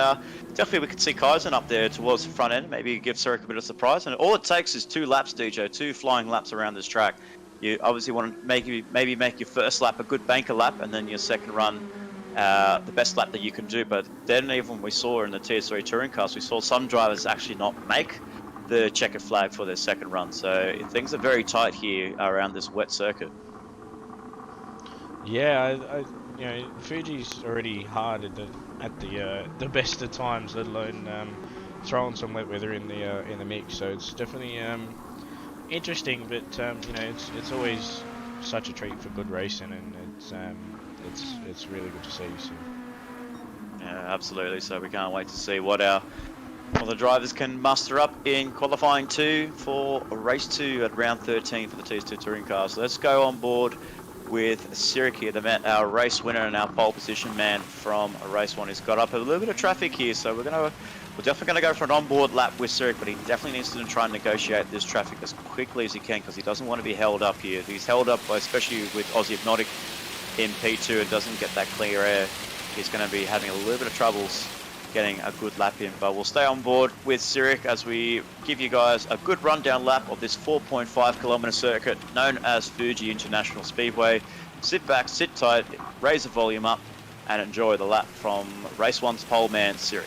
[SPEAKER 1] definitely we could see Kaizen up there towards the front end. Maybe give Sirik a bit of surprise. And all it takes is 2 laps, DJ, 2 flying laps around this track. You obviously want to maybe make your first lap a good banker lap, and then your second run the best lap that you can do. But then even we saw in the TS3 touring cars, we saw some drivers actually not make the checkered flag for their second run. So things are very tight here around this wet circuit.
[SPEAKER 2] Yeah, Fuji's already hard at the best of times, let alone throwing some wet weather in the mix. So it's definitely interesting, but it's always such a treat for good racing, and it's really good to see. So.
[SPEAKER 1] Yeah, absolutely. So we can't wait to see what the drivers can muster up in qualifying 2 for race 2 at round 13 for the TS2 touring cars. So let's go on board with Sirik here, our race winner and our pole position man from race 1. He's got up a little bit of traffic here, so we're definitely going to go for an onboard lap with Sirik, but he definitely needs to try and negotiate this traffic as quickly as he can because he doesn't want to be held up here. He's held up, especially with Aussie Hypnotic in P2 and doesn't get that clear air. He's going to be having a little bit of troubles getting a good lap in, but we'll stay on board with Sirik as we give you guys a good rundown lap of this 4.5 kilometer circuit known as Fuji International Speedway. Sit back, sit tight, raise the volume up, and enjoy the lap from race 1's pole man, Sirik.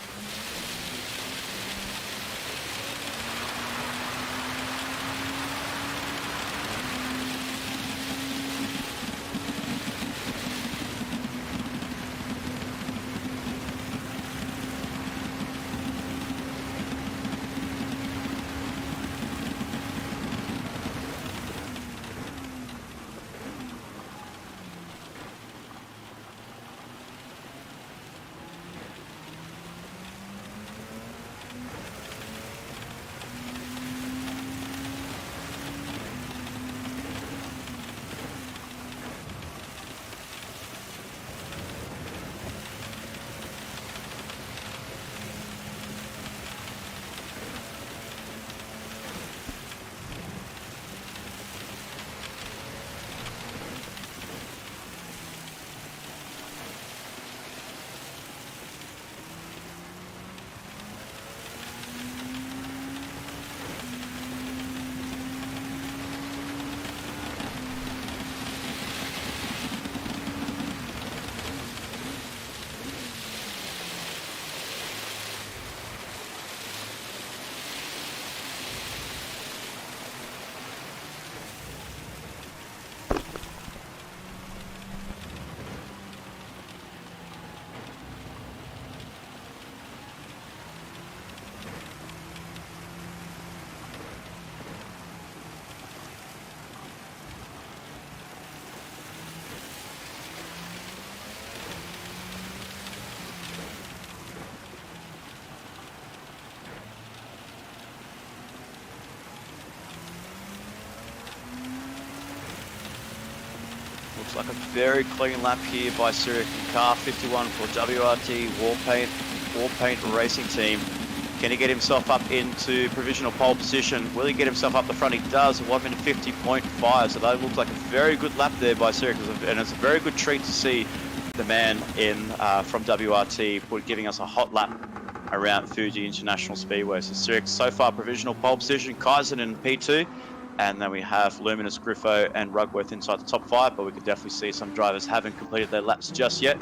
[SPEAKER 1] Looks like a very clean lap here by Sirik in car 51 for WRT War Paint Racing Team. Can he get himself up into provisional pole position? Will he get himself up the front? He does, 1 minute 50.5. So that looks like a very good lap there by Sirik, and it's a very good treat to see the man in from WRT giving us a hot lap around Fuji International Speedway. So Sirik so far provisional pole position, Kaizen in P2. And then we have Luminous, Griffo, and Rugworth inside the top 5, but we can definitely see some drivers haven't completed their laps just yet.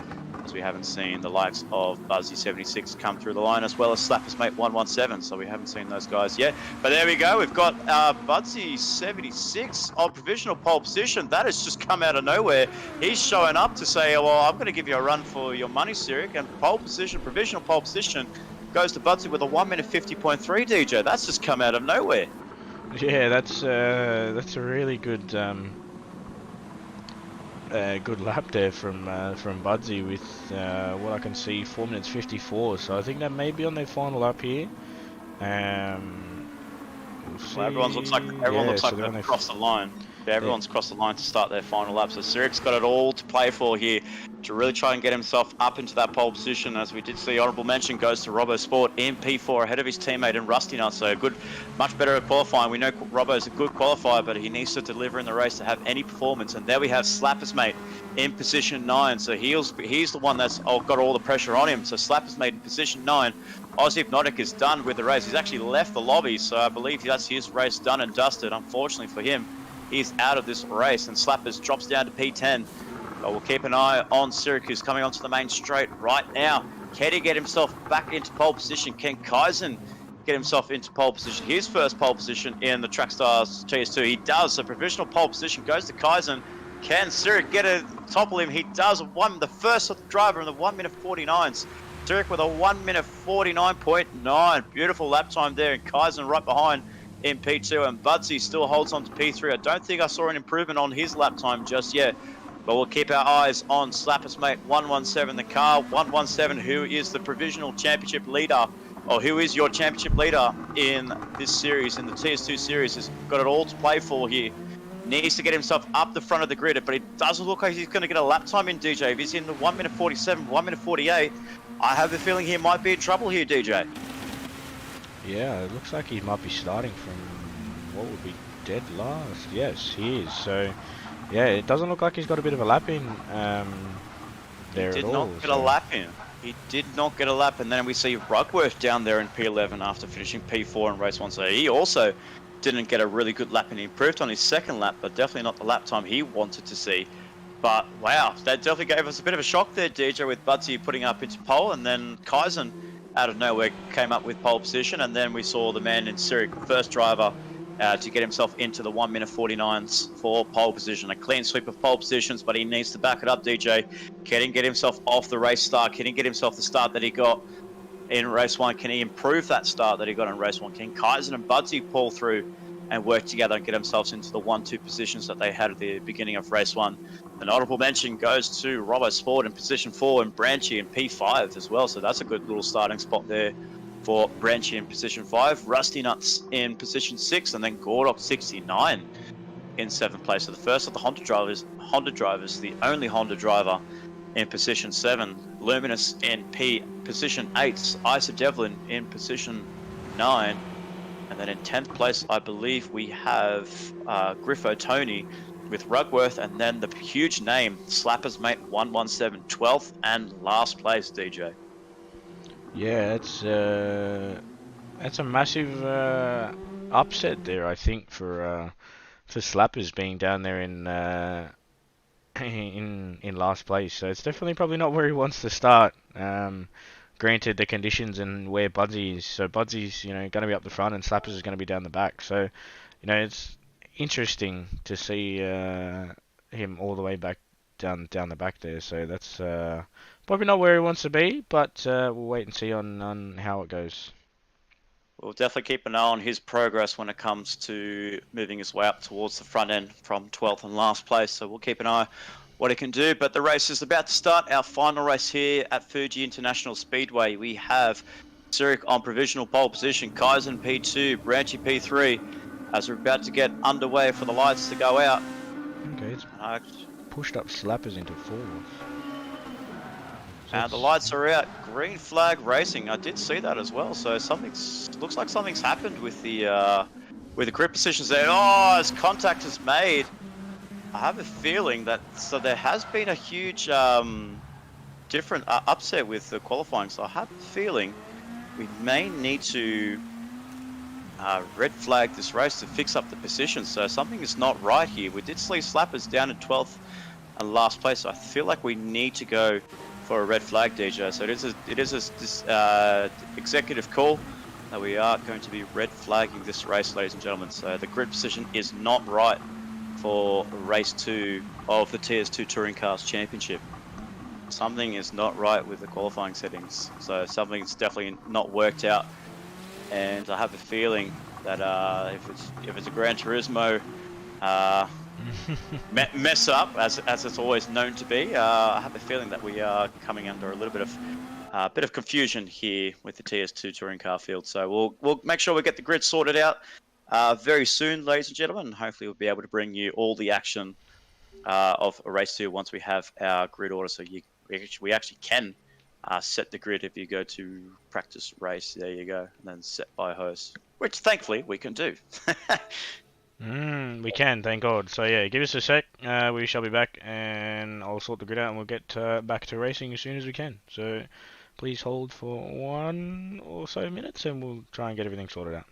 [SPEAKER 1] as we haven't seen the likes of Buzzy 76 come through the line, as well as Slappers Mate 117, so we haven't seen those guys yet. But there we go, we've got Buzzy 76 on provisional pole position. That has just come out of nowhere. He's showing up to say, well, I'm going to give you a run for your money, Sirik, and pole position, provisional pole position, goes to Buzzy with a 1 minute 50.3, DJ. That's just come out of nowhere.
[SPEAKER 2] Yeah, that's a really good good lap there from Budsy with what I can see 4 minutes 54. So I think that may be on their final lap here. We'll see.
[SPEAKER 1] Well, everyone looks like they've crossed the line. Yeah, everyone's crossed the line to start their final lap. So Sirik's got it all to play for here to really try and get himself up into that pole position. As we did see, honourable mention goes to Robbo Sport in P4 ahead of his teammate in Rusty Nut. So good, much better at qualifying. We know Robbo's a good qualifier, but he needs to deliver in the race to have any performance. And there we have Slappers Mate in position 9. So he's the one that's got all the pressure on him. So Slappers Mate in position 9. Oz Hypnotic is done with the race. He's actually left the lobby, so I believe that's his race done and dusted. Unfortunately for him, he's out of this race, and Slappers drops down to P10. But we'll keep an eye on Syracuse coming onto the main straight right now. Can he get himself back into pole position? Can Kaizen get himself into pole position? His first pole position in the Trackstars TS2. He does. So provisional pole position goes to Kaizen. Can Sirik get a topple him? He does. The first driver in the 1 minute 49s. Sirik with a 1 minute 49.9. Beautiful lap time there, and Kaizen right behind in P2, and Budsy still holds on to P3. I don't think I saw an improvement on his lap time just yet, but we'll keep our eyes on Slappers Mate 117, the car 117, who is the provisional championship leader, or who is your championship leader in this series, in the TS2 series. Has got it all to play for here. Needs to get himself up the front of the grid, but it doesn't look like he's going to get a lap time in, DJ. If he's in the 1 minute 47, 1 minute 48, I have a feeling he might be in trouble here, DJ.
[SPEAKER 2] Yeah, it looks like he might be starting from what would be dead last. Yes, he is. So, yeah, it doesn't look like he's got a bit of a lap in there at all.
[SPEAKER 1] He did not get a lap in. He did not get a lap, and then we see Rugworth down there in P11 after finishing P4 in race 1. So he also didn't get a really good lap, and he improved on his second lap, but definitely not the lap time he wanted to see. But wow, that definitely gave us a bit of a shock there, DJ, with Budsy putting up into pole, and then Kaizen out of nowhere came up with pole position, and then we saw the man in Sirik, the first driver, to get himself into the 1 minute 49s for pole position. A clean sweep of pole positions, but he needs to back it up, DJ. Can he get himself off the race start? Can he get himself the start that he got in race 1? Can he improve that start that he got in race 1? Can Kaizen and Budsy pull through and work together and get themselves into the 1-2 positions that they had at the beginning of race 1? An honourable mention goes to Robbo Sport in position 4 and Branchy in P5 as well. So that's a good little starting spot there for Branchy in position 5. Rusty Nuts in position 6, and then Gordok 69 in 7th place. So the first of the Honda drivers, the only Honda driver in position 7. Luminous in position 8. Isa Devlin in position 9. And then in 10th place, I believe we have Griffo Tony with Rugworth, and then the huge name, Slappers Mate 117, 12th and last place, DJ.
[SPEAKER 2] Yeah, it's a massive upset there, I think, for Slappers being down there in last place. So it's definitely probably not where he wants to start. Granted the conditions and where Budsy is. So Budsy's, going to be up the front, and Slappers is going to be down the back. So, it's interesting to see him all the way back down the back there. So that's probably not where he wants to be, but we'll wait and see on how it goes.
[SPEAKER 1] We'll definitely keep an eye on his progress when it comes to moving his way up towards the front end from 12th and last place. So we'll keep an eye what he can do. But the race is about to start. Our final race here at Fuji International Speedway. We have Sirik on provisional pole position, Kaizen P2, Branchy P3, as we're about to get underway for the lights to go out.
[SPEAKER 2] Okay, it's pushed up Slappers into 4th.
[SPEAKER 1] The lights are out. Green flag racing. I did see that as well. So looks like something's happened with the grip positions there. Oh, as contact is made. I have a feeling that there has been a huge different upset with the qualifying. So I have a feeling we may need to red flag this race to fix up the position. So something is not right here. We did see Slappers down in 12th and last place. So I feel like we need to go for a red flag, DJ. So it is this executive call that we are going to be red flagging this race, ladies and gentlemen. So the grid position is not right for race 2 of the TS2 Touring Cars Championship. Something is not right with the qualifying settings. So something's definitely not worked out. And I have a feeling that if it's a Gran Turismo mess up, as it's always known to be, I have a feeling that we are coming under a little bit of confusion here with the TS2 touring car field. So we'll make sure we get the grid sorted out very soon, ladies and gentlemen. And hopefully we'll be able to bring you all the action of race 2 once we have our grid order. So we actually can set the grid if you go to practice race. There you go, and then set by host, which thankfully we can do.
[SPEAKER 2] We can, thank God. So yeah, give us a sec. We shall be back, and I'll sort the grid out, and we'll get back to racing as soon as we can. So please hold for 1 or so minutes, and we'll try and get everything sorted out.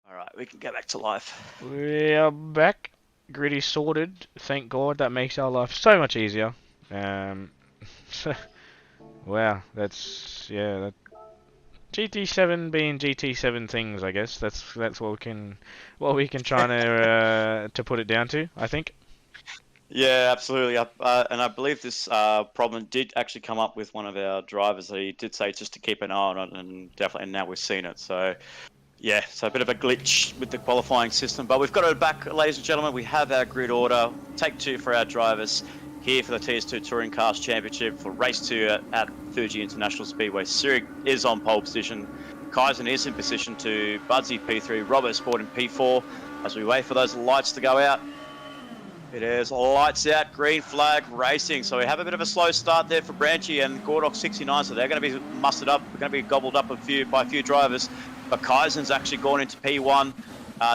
[SPEAKER 1] All right, we can go back to life.
[SPEAKER 2] We are back. Grid is sorted. Thank God. That makes our life so much easier. Wow, that's that GT7 being GT7 things, I guess. That's what we can try to put it down to, I think.
[SPEAKER 1] Yeah, absolutely. And I believe this problem did actually come up with one of our drivers. He did say just to keep an eye on it, and definitely now we've seen it. So yeah, so a bit of a glitch with the qualifying system, but we've got it back, ladies and gentlemen. We have our grid order. Take 2 for our drivers here for the TS2 Touring Cars Championship for race 2 at Fuji International Speedway. Sirik is on pole position. Kaizen is in position 2. Budsy P3. Robert Sport in P4. As we wait for those lights to go out. It is lights out, green flag racing. So we have a bit of a slow start there for Branchy and Gordok 69. So they're going to be mustered up. We're going to be gobbled up by a few drivers. But Kaizen's actually gone into P1,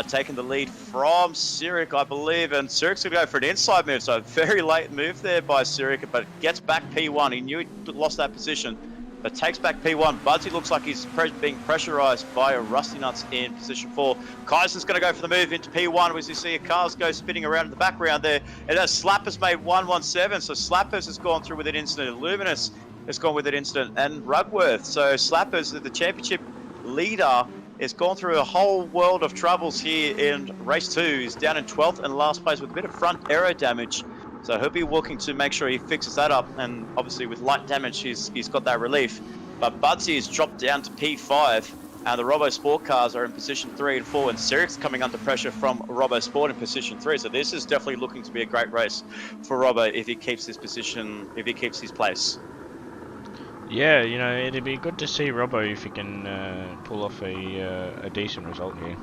[SPEAKER 1] taking the lead from Sirik, I believe. And Sirik's going to go for an inside move. So a very late move there by Sirik, but gets back P1. He knew he lost that position, but takes back P1. Budsy looks like he's being pressurized by a Rusty Nuts in position 4. Kaizen's going to go for the move into P1 as you see cars go spinning around in the background there. And as Slappers made 117, so Slappers has gone through with an incident. Luminous has gone with an incident, and Rugworth. So Slappers, the championship leader, has gone through a whole world of troubles here in race 2. He's down in 12th and last place with a bit of front aero damage. So he'll be working to make sure he fixes that up, and obviously with light damage he's got that relief. But Budsy has dropped down to P5, and the Robo Sport cars are in position 3 and 4, and Sirik's coming under pressure from Robo Sport in position 3. So this is definitely looking to be a great race for Robo if he keeps his position, if he keeps his place.
[SPEAKER 2] Yeah, you know, it'd be good to see Robbo if he can pull off a decent result here.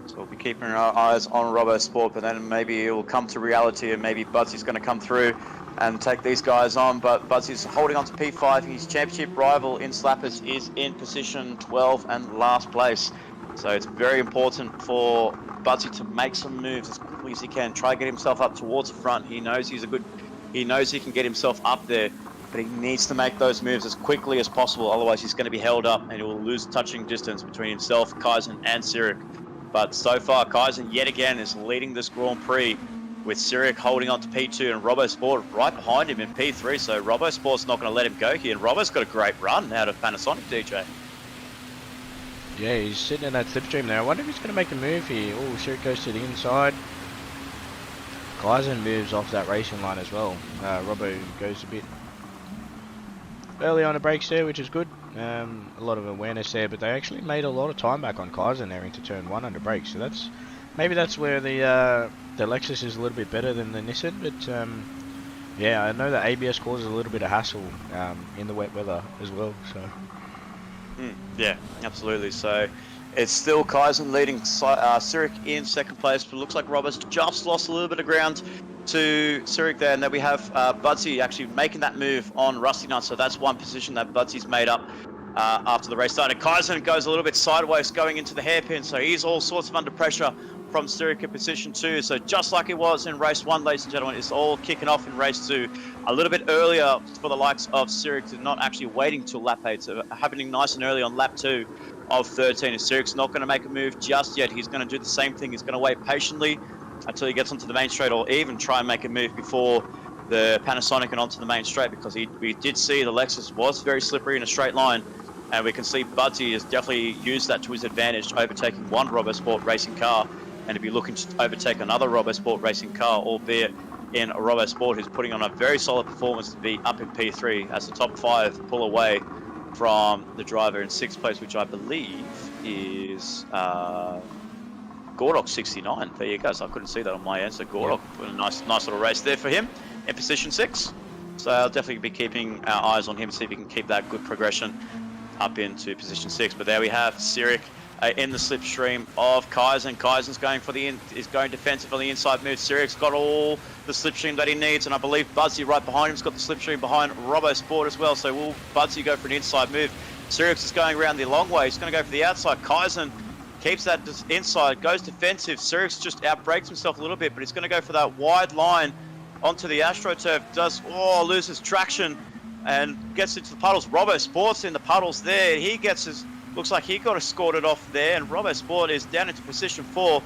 [SPEAKER 1] So we'll be keeping our eyes on Robbo Sport, but then maybe it will come to reality and maybe Buzzy's going to come through and take these guys on. But Buzzy's holding on to P5. His championship rival in Slappers is in position 12 and last place. So it's very important for Buzzy to make some moves as quickly as he can. Try to get himself up towards the front. He knows he knows he can get himself up there, but he needs to make those moves as quickly as possible. Otherwise, he's going to be held up and he will lose touching distance between himself, Kaizen, and Sirik. But so far, Kaizen yet again is leading this Grand Prix with Sirik holding on to P2 and Robbo Sport right behind him in P3. So Robbo Sport's not going to let him go here. And Robbo's got a great run out of Panasonic, DJ.
[SPEAKER 2] Yeah, he's sitting in that slipstream there. I wonder if he's going to make a move here. Oh, Sirik goes to the inside. Kaizen moves off that racing line as well. Robbo goes a bit early on the brakes there, which is good. A lot of awareness there, but they actually made a lot of time back on Kaizen there into turn 1 under brakes. So maybe that's where the Lexus is a little bit better than the Nissan. But yeah, I know that ABS causes a little bit of hassle in the wet weather as well. So
[SPEAKER 1] yeah, absolutely. So it's still Kaizen leading Sirik in second place, but it looks like Robbo's just lost a little bit of ground to Sirik there, and then we have Budsy actually making that move on Rusty Nut, so that's one position that Budsy's made up after the race started. Kaizen goes a little bit sideways going into the hairpin, so he's all sorts of under pressure from Sirik in position 2, so just like it was in race 1, ladies and gentlemen, it's all kicking off in race 2 a little bit earlier for the likes of Sirik, to not actually waiting till lap 8, so happening nice and early on lap 2 of 13, and Sirik's not going to make a move just yet. He's going to do the same thing. He's going to wait patiently until he gets onto the main straight, or even try and make a move before the Panasonic and onto the main straight, because we did see the Lexus was very slippery in a straight line, and we can see Budsy has definitely used that to his advantage, overtaking one Robbo Sport racing car, and to be looking to overtake another Robbo Sport racing car, albeit in a Robbo Sport who's putting on a very solid performance to be up in P3 as the top 5 pull away from the driver in 6th place, which I believe is Gordok 69. There you go. So I couldn't see that on my end. So Gordok put a nice little race there for him in position 6. So I'll definitely be keeping our eyes on him, see if he can keep that good progression up into position 6. But there we have Sirik in the slipstream of Kaizen. Kaizen's going for is going defensive on the inside move. Sirik's got all the slipstream that he needs, and I believe Budsy right behind him's got the slipstream behind Robbo Sport as well. So will Budsy go for an inside move? Sirik's is going around the long way. He's going to go for the outside. Kaizen keeps that inside, goes defensive. Sirik's just outbrakes himself a little bit, but he's going to go for that wide line onto the AstroTurf. Loses traction and gets into the puddles. Robbo Sport's in the puddles there. He looks like he got escorted off there, and Robbo Sport is down into position 4.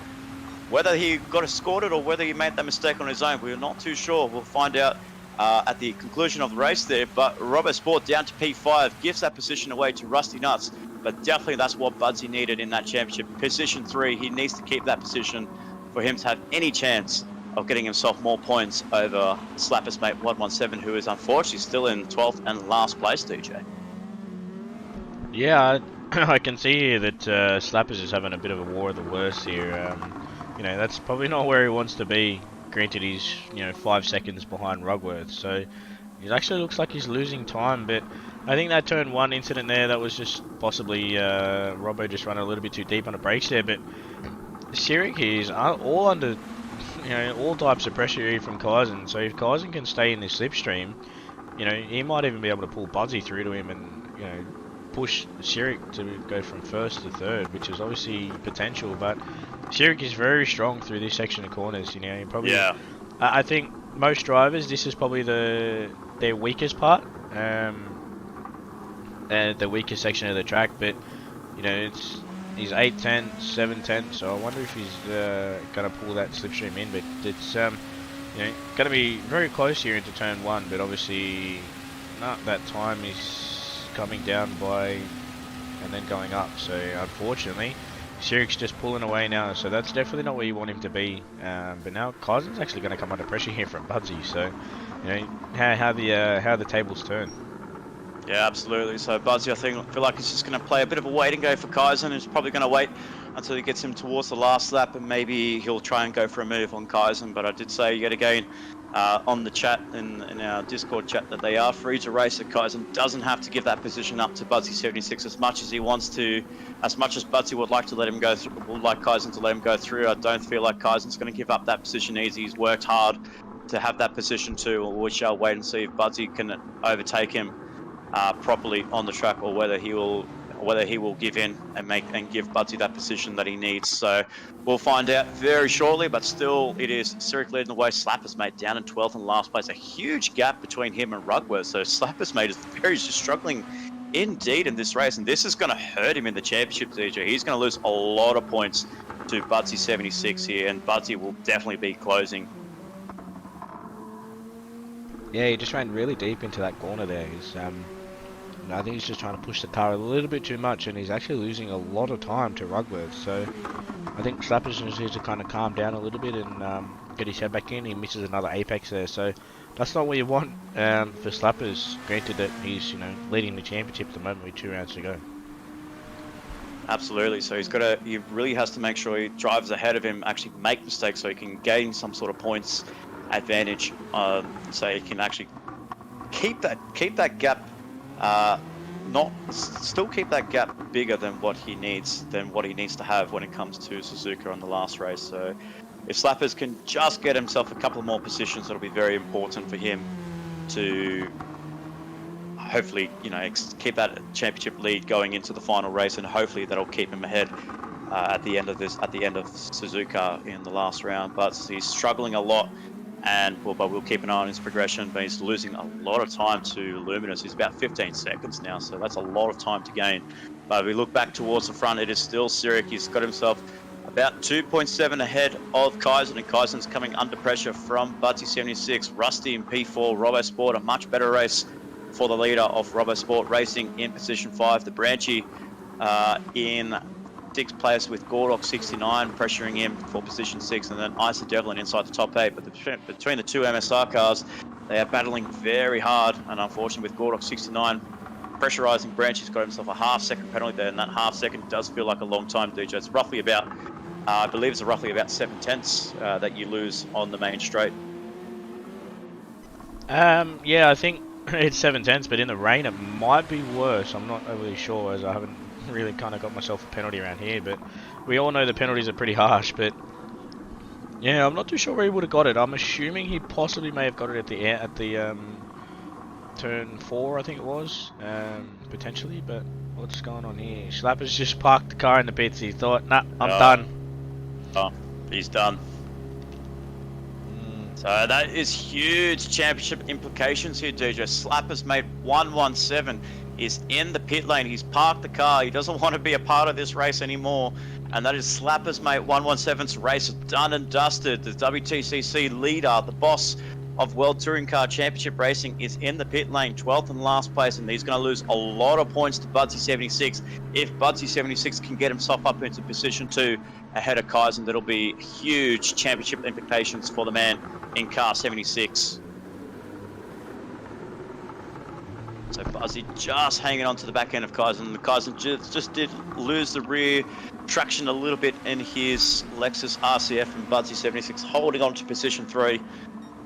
[SPEAKER 1] Whether he got escorted or whether he made that mistake on his own, we're not too sure. We'll find out at the conclusion of the race there. But Robbo Sport down to P5 gives that position away to Rusty Nuts. But definitely that's what Budsy needed in that championship. Position 3, he needs to keep that position for him to have any chance of getting himself more points over Slappers mate 117, who is unfortunately still in 12th and last place, DJ.
[SPEAKER 2] yeah, I can see here that Slappers is having a bit of a war of the worst here. You know, that's probably not where he wants to be. Granted, he's 5 seconds behind Rugworth, so it actually looks like he's losing time. But I think that turn 1 incident there, that was just possibly Robbo just running a little bit too deep on the brakes there. But Sirik is all under all types of pressure here from Kaizen. So if Kaizen can stay in this slipstream, he might even be able to pull Budsy through to him and push Sirik to go from 1st to 3rd, which is obviously potential. But Sirik is very strong through this section of corners. He probably. Yeah. I think most drivers, this is probably their weakest part, the weakest section of the track. But he's 8'10", 7'10", so I wonder if he's gonna pull that slipstream in. But it's gonna be very close here into turn 1. But obviously, that time is coming down by and then going up. So unfortunately, Sirik's just pulling away now. So that's definitely not where you want him to be. But now Kaizen's actually going to come under pressure here from Budsy. So how the tables turn.
[SPEAKER 1] Yeah, absolutely. So Buzzy, I feel like he's just going to play a bit of a waiting game for Kaizen. He's probably going to wait until he gets him towards the last lap, and maybe he'll try and go for a move on Kaizen. But I did say yet again on the chat in our Discord chat that they are free to race. So Kaizen doesn't have to give that position up to Buzzy76 as much as he wants to, as much as Buzzy would like to let him go through, would like Kaizen to let him go through. I don't feel like Kaizen's going to give up that position easy. He's worked hard to have that position too. We shall wait and see if Buzzy can overtake him properly on the track, or whether he will give in and give Budsy that position that he needs. So we'll find out very shortly, but still it is Sirik leading the way. Slapper's Mate down in 12th and last place. A huge gap between him and Rugworth. So Slapper's Mate is very struggling indeed in this race, and this is going to hurt him in the championship, DJ. He's going to lose a lot of points to Budsy 76 here, and Budsy will definitely be closing.
[SPEAKER 2] Yeah, he just ran really deep into that corner there. I think he's just trying to push the car a little bit too much, and he's actually losing a lot of time to Rugworth. So I think Slappers just needs to kind of calm down a little bit and get his head back in. He misses another apex there, so that's not what you want for Slappers. Granted that he's leading the championship at the moment with 2 rounds to go.
[SPEAKER 1] Absolutely. So he really has to make sure he drives ahead of him, actually make mistakes, so he can gain some sort of points advantage. So he can actually keep that gap. Still keep that gap bigger than what he needs to have when it comes to Suzuka on the last race. So if Slappers can just get himself a couple more positions, that'll be very important for him to hopefully keep that championship lead going into the final race, and hopefully that'll keep him ahead at the end of Suzuka in the last round. But he's struggling a lot. But we'll keep an eye on his progression, but he's losing a lot of time to Luminous. He's about 15 seconds now, so that's a lot of time to gain. But if we look back towards the front, it is still Sirik. He's got himself about 2.7 ahead of Kaizen, and Kaizen's coming under pressure from Budsy76. Rusty in P4, RoboSport, a much better race for the leader of RoboSport Racing in position 5. The Branchy in 6th place with Gordok 69 pressuring him for position 6, and then Isa Devlin inside the top 8. But between the two MSR cars, they are battling very hard, and unfortunately with Gordok 69 pressurising Branch, he's got himself a half-second penalty there, and that half-second does feel like a long time, DJ. It's roughly about, I believe it's roughly about 7/10 that you lose on the main straight.
[SPEAKER 2] Yeah, I think it's 7/10, but in the rain it might be worse. I'm not overly sure, as I haven't really kind of got myself a penalty around here, but we all know the penalties are pretty harsh. But yeah, I'm not too sure where he would have got it. I'm assuming he possibly may have got it at the turn 4, I think it was, potentially. But what's going on here? Slapper's just parked the car in the pits. He thought, nah, I'm done.
[SPEAKER 1] Oh, he's done. So that is huge championship implications here, DJ. Slapper's Mate 117 is in the pit lane. He's parked the car. He doesn't want to be a part of this race anymore. And that is Slapper's Mate 117's race done and dusted. The WTCC leader, the boss of World Touring Car Championship Racing, is in the pit lane, 12th and last place, and he's going to lose a lot of points to Budsy76. If Budsy76 can get himself up into position 2 ahead of Kaizen, that'll be huge championship implications for the man in car 76. So Buzzy just hanging on to the back end of Kaizen. The Kaizen just did lose the rear traction a little bit in his Lexus RCF, and Buzzy76 holding on to position 3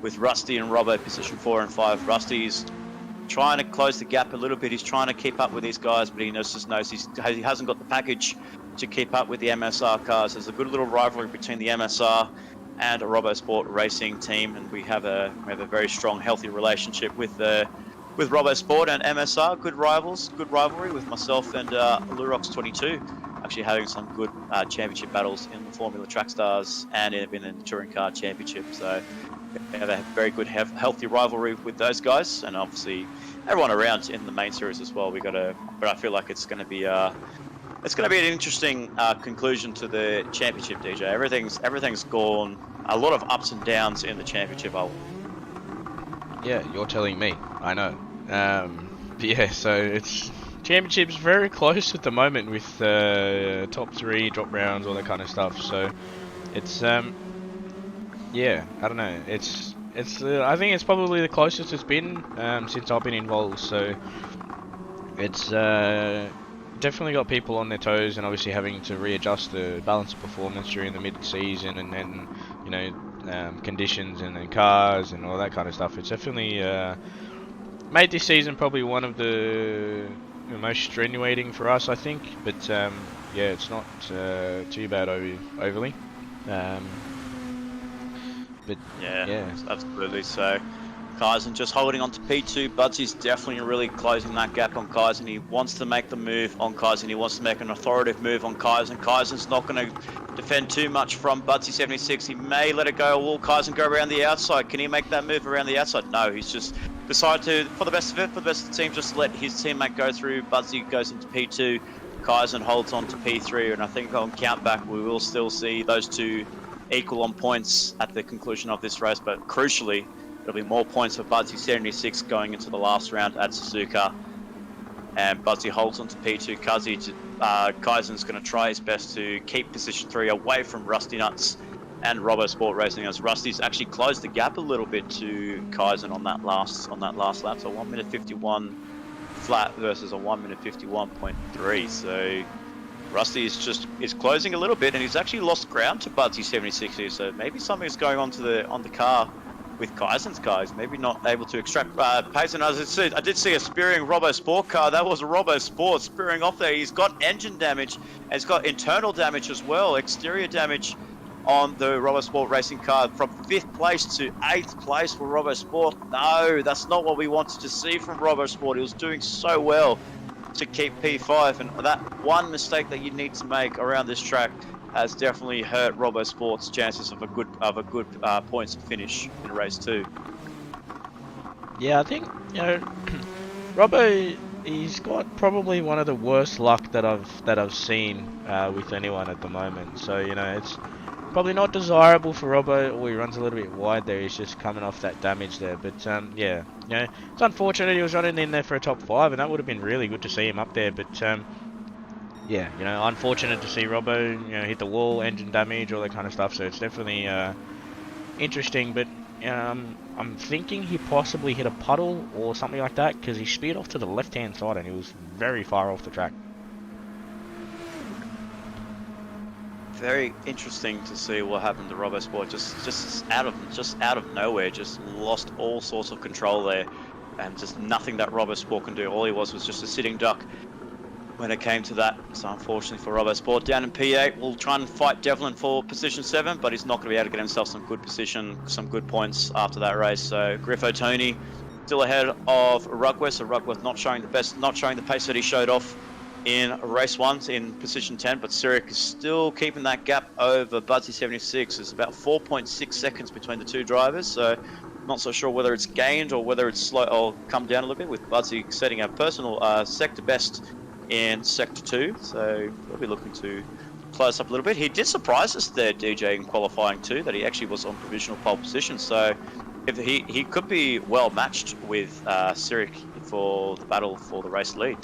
[SPEAKER 1] with Rusty and Robbo position 4 and 5. Rusty's trying to close the gap a little bit. He's trying to keep up with these guys, but he just knows he hasn't got the package to keep up with the MSR cars. There's a good little rivalry between the MSR and a RoboSport Racing team, and we have a very strong, healthy relationship with RoboSport and MSR. Good rivalry with myself and Lurox22, actually having some good championship battles in the Formula Track Stars and in the Touring Car Championship. So we have a very good, healthy rivalry with those guys, and obviously everyone around in the main series as well. But I feel like it's going to be an interesting conclusion to the championship, DJ. Everything's gone. A lot of ups and downs in the championship.
[SPEAKER 2] Yeah, you're telling me. I know. Yeah, so it's championship's very close at the moment with top 3 drop rounds, all that kind of stuff. So it's yeah, I don't know. It's I think it's probably the closest it's been since I've been involved. So it's definitely got people on their toes, and obviously having to readjust the balance of performance during the mid-season, and then you know conditions and then cars and all that kind of stuff. It's definitely made this season probably one of the most strenuating for us, I think. But yeah, it's not too bad overly. But yeah.
[SPEAKER 1] Absolutely. So Kaizen just holding on to P2. Budsy's definitely really closing that gap on Kaizen. He wants to make the move on Kaizen. He wants to make an authoritative move on Kaizen. Kaizen's not going to defend too much from Budsy 76. He may let it go. Will Kaizen go around the outside? Can he make that move around the outside? No, he's just decided to, for the best of it, for the best of the team, just let his teammate go through. Budsy goes into P2. Kaizen holds on to P3, and I think on countback we will still see those two equal on points at the conclusion of this race, but crucially, there'll be more points for Budsy 76 going into the last round at Suzuka. And Budsy holds on to P2. Kaizen's going to try his best to keep position 3 away from Rusty Nuts and Robo Sport Racing, as Rusty's actually closed the gap a little bit to Kaizen on that last lap. So 1 minute 51 flat versus a 1 minute 51.3. So Rusty is closing a little bit, and he's actually lost ground to Budsy 76 here. So maybe something's going on to the car with Kaizen's car. He's maybe not able to extract pace. And as I did see a spearing Robo Sport car. That was a Robo Sport spearing off there. He's got engine damage, and he's got internal damage as well, exterior damage on the Robo Sport Racing car, from 5th place to 8th place for Robo Sport. No, that's not what we wanted to see from Robo Sport. He was doing so well to keep P5, and that one mistake that you need to make around this track has definitely hurt Robo Sport's chances of a good points finish in race 2.
[SPEAKER 2] Yeah, I think Robbo, he's got probably one of the worst luck that I've seen with anyone at the moment. So it's probably not desirable for Robbo. Or he runs a little bit wide there. He's just coming off that damage there. But yeah, it's unfortunate he was running in there for a top 5, and that would have been really good to see him up there. But yeah, unfortunate to see Robbo hit the wall, engine damage, all that kind of stuff. So it's definitely interesting. But I'm thinking he possibly hit a puddle or something like that, because he speared off to the left-hand side and he was very far off the track.
[SPEAKER 1] Very interesting to see what happened to Robo Sport. Just out of nowhere, just lost all sorts of control there, and just nothing that Robo Sport can do. All he was just a sitting duck when it came to that. So unfortunately for Robo Sport, down in P8, we'll try and fight Devlin for position 7, but he's not going to be able to get himself some good position, some good points after that race. So Griffo Tony still ahead of Ruckworth. So Ruckworth not showing the pace that he showed off in race 1 in position 10, but Sirik is still keeping that gap over Budsy 76. There's about 4.6 seconds between the two drivers, so not so sure whether it's gained or whether it's slow or come down a little bit, with Budsy setting a personal sector best in sector 2, so we'll be looking to close up a little bit. He did surprise us there, DJ, in qualifying too, that he actually was on provisional pole position, so if he could be well matched with Sirik for the battle for the race lead.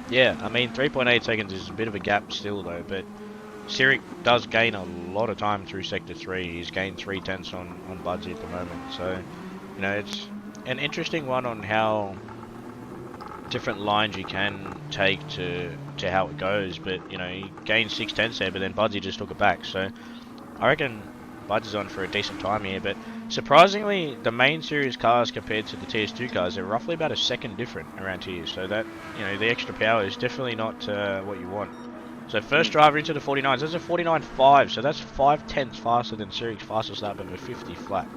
[SPEAKER 2] Yeah, I mean 3.8 seconds is a bit of a gap still though, but Sirik does gain a lot of time through sector 3. He's gained 3/10 on Budsy at the moment, so it's an interesting one on how different lines you can take to how it goes. But he gained 6/10 there, but then Budsy just took it back, so I reckon Budsy's on for a decent time here. But surprisingly, the main series cars compared to the TS2 cars are roughly about a second different around here, so that the extra power is definitely not what you want. So first driver into the 49s, that's a 49.5, so that's 5/10 faster than Sirik's fastest lap of a 50 flat.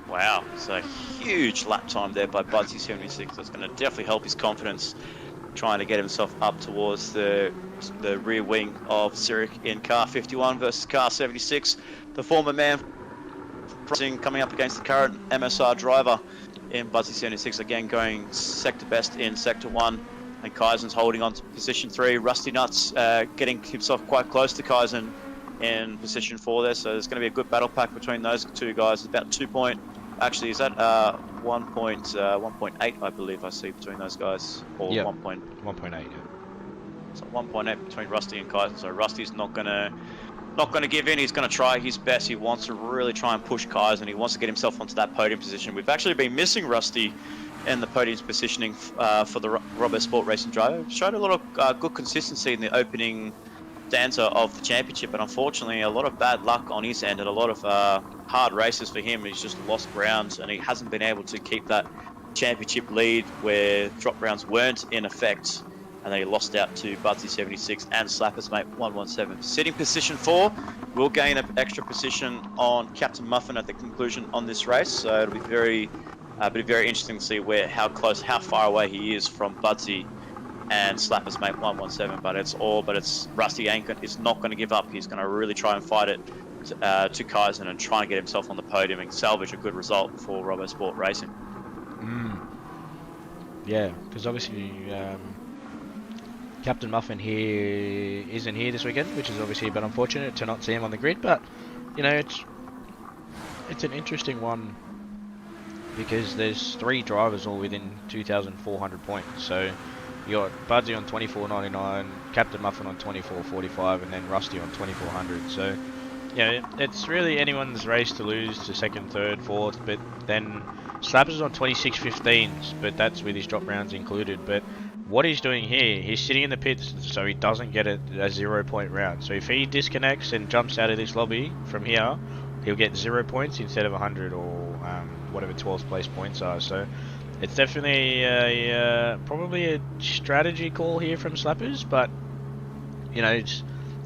[SPEAKER 1] Wow, so huge lap time there by Budsy 76. That's going to definitely help his confidence, trying to get himself up towards the rear wing of Sirik in car 51 versus car 76. The former man coming up against the current MSR driver in Budsy 76, again going sector best in sector 1, and Kaizen's holding on to position 3. Rusty Nuts getting himself quite close to Kaizen in position 4 there, so there's going to be a good battle pack between those two guys. About 2 point, actually is that 1.8 I believe I see between those guys, or
[SPEAKER 2] yep.
[SPEAKER 1] 1.8.
[SPEAKER 2] Yeah.
[SPEAKER 1] So 1.8 between Rusty and Kaizen. So Rusty's not gonna give in. He's gonna try his best. He wants to really try and push Kaizen. He wants to get himself onto that podium position. We've actually been missing Rusty in the podium's positioning for the Robo Sport Racing driver. Showed a lot of good consistency in the opening stanza of the championship, but unfortunately a lot of bad luck on his end and a lot of hard races for him. He's just lost ground and he hasn't been able to keep that championship lead where drop rounds weren't in effect, and they lost out to Budsy 76 and Slappers Mate 117. Sitting position 4 will gain an extra position on Captain Muffin at the conclusion on this race, so it'll be very interesting to see how far away he is from Budsy and Slappers Mate 117. But it's Rusty Ankert is not going to give up. He's going to really try and fight it to Kaizen and try and get himself on the podium and salvage a good result for Robo Sport Racing.
[SPEAKER 2] Yeah, because obviously Captain Muffin here isn't here this weekend, which is obviously a bit unfortunate to not see him on the grid. But you know, it's an interesting one because there's 3 drivers all within 2,400 points. So you got Budsy on 24.99, Captain Muffin on 24.45, and then Rusty on 2,400. So yeah, it's really anyone's race to lose to second, third, fourth. But then Slappers is on 26.15, but that's with his drop rounds included. But what he's doing here, he's sitting in the pits so he doesn't get a 0-point round. So if he disconnects and jumps out of this lobby from here, he'll get 0 points instead of 100 or whatever 12th place points are. So it's definitely probably a strategy call here from Slappers, but you know,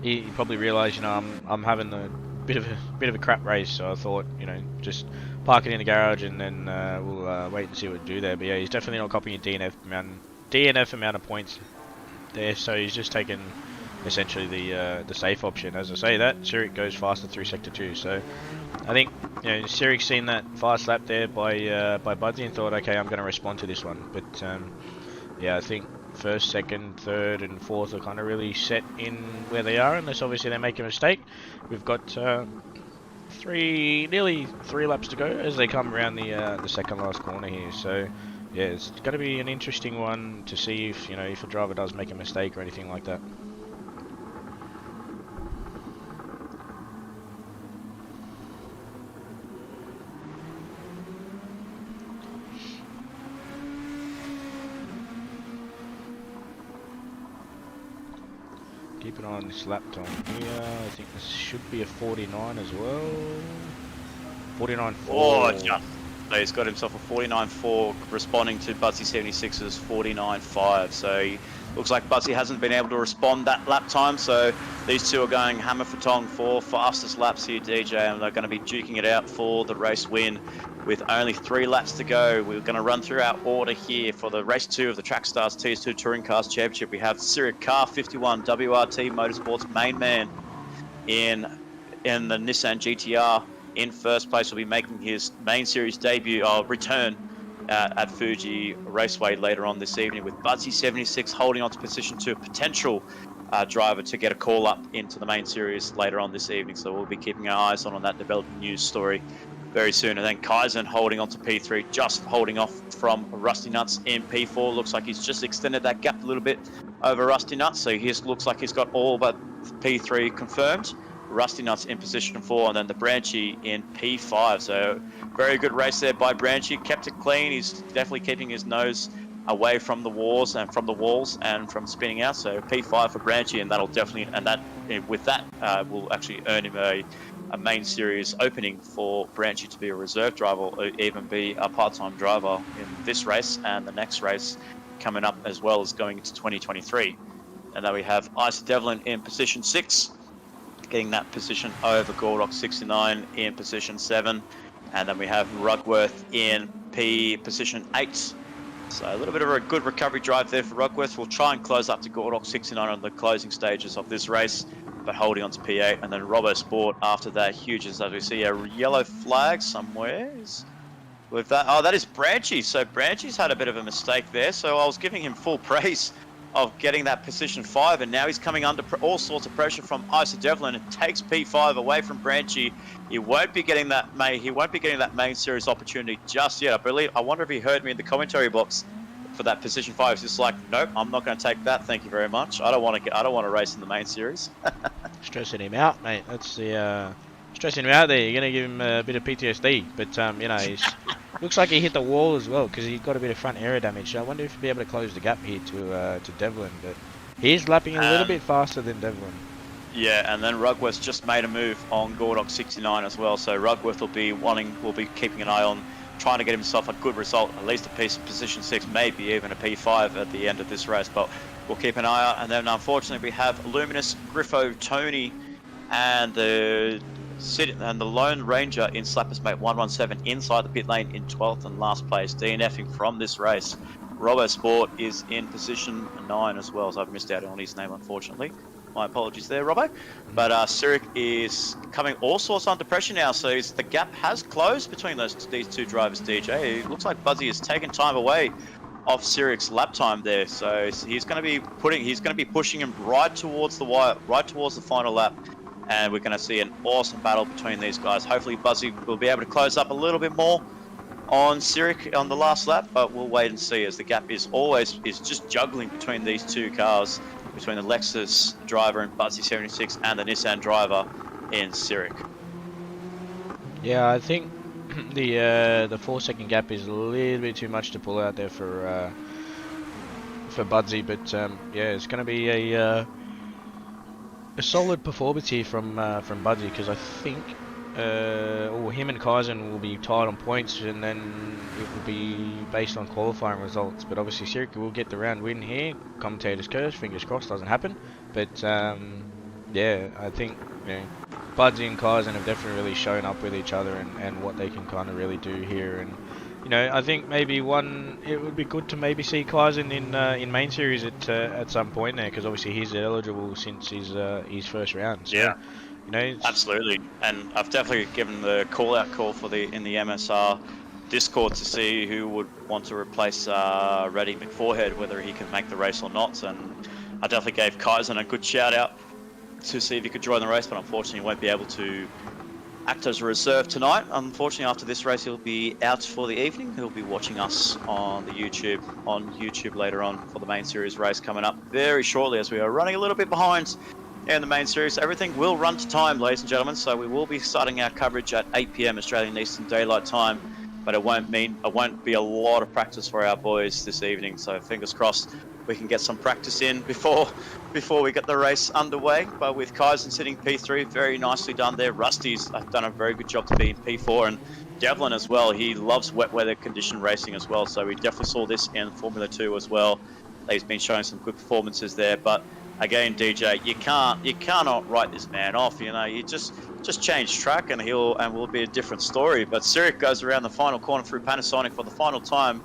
[SPEAKER 2] he probably realised, you know, I'm having a bit of a crap race, so I thought, you know, just park it in the garage and then we'll wait and see what we do there. But yeah, he's definitely not copying a DNF amount of points there, so he's just taken essentially the safe option. As I say that, Sirik goes faster through sector 2, so I think, you know, Sirik's seen that fast lap there by Budsy and thought, okay, I'm going to respond to this one. But yeah, I think first, second, third and fourth are kind of really set in where they are, unless obviously they make a mistake. We've got nearly 3 laps to go as they come around the second last corner here. So yeah, it's going to be an interesting one to see if, you know, if a driver does make a mistake or anything like that. Keep an eye on this lap time here. I think this should be a 49 as well. 49.4.
[SPEAKER 1] Oh, yeah. So he's got himself a 49.4 responding to Budsy 76's 49.5. So he looks like Budsy hasn't been able to respond that lap time. So these two are going hammer for tong for fastest laps here, DJ, and they're going to be duking it out for the race win with only 3 laps to go. We're going to run through our order here for the race 2 of the Trackstars TS2 Touring Cars Championship. We have Sirik Car 51 WRT Motorsports main man in the Nissan GTR. In first place will be making his main series debut or return at Fuji Raceway later on this evening, with Budsy 76 holding on to position 2, a potential driver to get a call up into the main series later on this evening. So we'll be keeping our eyes on that developing news story very soon. And then Kaizen holding on to P3, just holding off from Rusty Nuts in P4. Looks like he's just extended that gap a little bit over Rusty Nuts. So he looks like he's got all but P3 confirmed. Rusty Nuts in position 4, and then the Branchy in P5. So very good race there by Branchy. Kept it clean. He's definitely keeping his nose away from the walls and from spinning out. So P5 for Branchy, and that'll definitely, and that with that will actually earn him a main series opening for Branchy to be a reserve driver, or even be a part-time driver in this race and the next race coming up, as well as going into 2023. And then we have Isa Devlin in position 6, getting that position over Gordox 69 in position 7. And then we have Rugworth in position 8. So a little bit of a good recovery drive there for Rugworth. We'll try and close up to Gordox 69 on the closing stages of this race, but holding on to P8. And then Robo Sport after that, huge, as we see a yellow flag somewhere. With that, oh, that is Branchy. So Branchy's had a bit of a mistake there. So I was giving him full praise of getting that position 5, and now he's coming under all sorts of pressure from Isa Devlin. It takes P5 away from Branchy. He won't be getting that main series opportunity just yet. I wonder if he heard me in the commentary box for that position 5. He's just like, nope, I'm not going to take that. Thank you very much. I don't want to race in the main series.
[SPEAKER 2] Stressing him out, mate. That's the stressing him out there. You're going to give him a bit of PTSD, but you know, Looks like he hit the wall as well because he got a bit of front aero damage. So I wonder if he'll be able to close the gap here to Devlin. But he's lapping a little bit faster than Devlin.
[SPEAKER 1] Yeah, and then Rugworth just made a move on Gordock 69 as well. So Rugworth will be keeping an eye on trying to get himself a good result, at least a piece of position 6, maybe even a P5 at the end of this race. But we'll keep an eye out. And then unfortunately we have Luminous, Griffo, Tony, and the Lone Ranger in Slappers Mate 117 inside the pit lane in 12th and last place, DNFing from this race. Robo Sport is in position 9 as well, so I've missed out on his name unfortunately. My apologies there, Robbo. But Sirik is coming all sorts under pressure now, so the gap has closed between these two drivers, DJ. It looks like Buzzy has taken time away off Sirik's lap time there, so he's going to be pushing him right towards the wire, right towards the final lap, and we're going to see an awesome battle between these guys. Hopefully Buzzy will be able to close up a little bit more on Sirik on the last lap, but we'll wait and see, as the gap is just juggling between these two cars, between the Lexus driver in Buzzy 76 and the Nissan driver in Sirik.
[SPEAKER 2] Yeah, I think the 4-second gap is a little bit too much to pull out there for Budsy, but yeah, it's going to be a solid performance here from Budsy, because I think him and Kaizen will be tied on points, and then it will be based on qualifying results. But obviously Sirik will get the round win here. Commentator's curse, fingers crossed, doesn't happen. But yeah, I think Budsy and Kaizen have definitely really shown up with each other and what they can kind of really do here. And I think maybe it would be good to maybe see Kaizen in main series at some point there, because obviously he's eligible since his first round. So,
[SPEAKER 1] yeah.
[SPEAKER 2] It's...
[SPEAKER 1] Absolutely, and I've definitely given the call in the MSR Discord to see who would want to replace Reddy McForehead, whether he can make the race or not. And I definitely gave Kaizen a good shout out to see if he could join the race, but unfortunately he won't be able to act as a reserve tonight. Unfortunately, after this race he'll be out for the evening. He'll be watching us on YouTube later on for the main series race coming up very shortly, as we are running a little bit behind in the main series. Everything will run to time, ladies and gentlemen, so we will be starting our coverage at 8 PM Australian Eastern Daylight Time, but it won't be a lot of practice for our boys this evening, so fingers crossed we can get some practice in before we get the race underway. But with Kaizen sitting P3, very nicely done there. Rusty's done a very good job to be in P4, and Devlin as well. He loves wet weather condition racing as well, so we definitely saw this in Formula 2 as well. He's been showing some good performances there, but again, DJ, you cannot write this man off. You just change track and will be a different story. But Sirik goes around the final corner through Panasonic for the final time,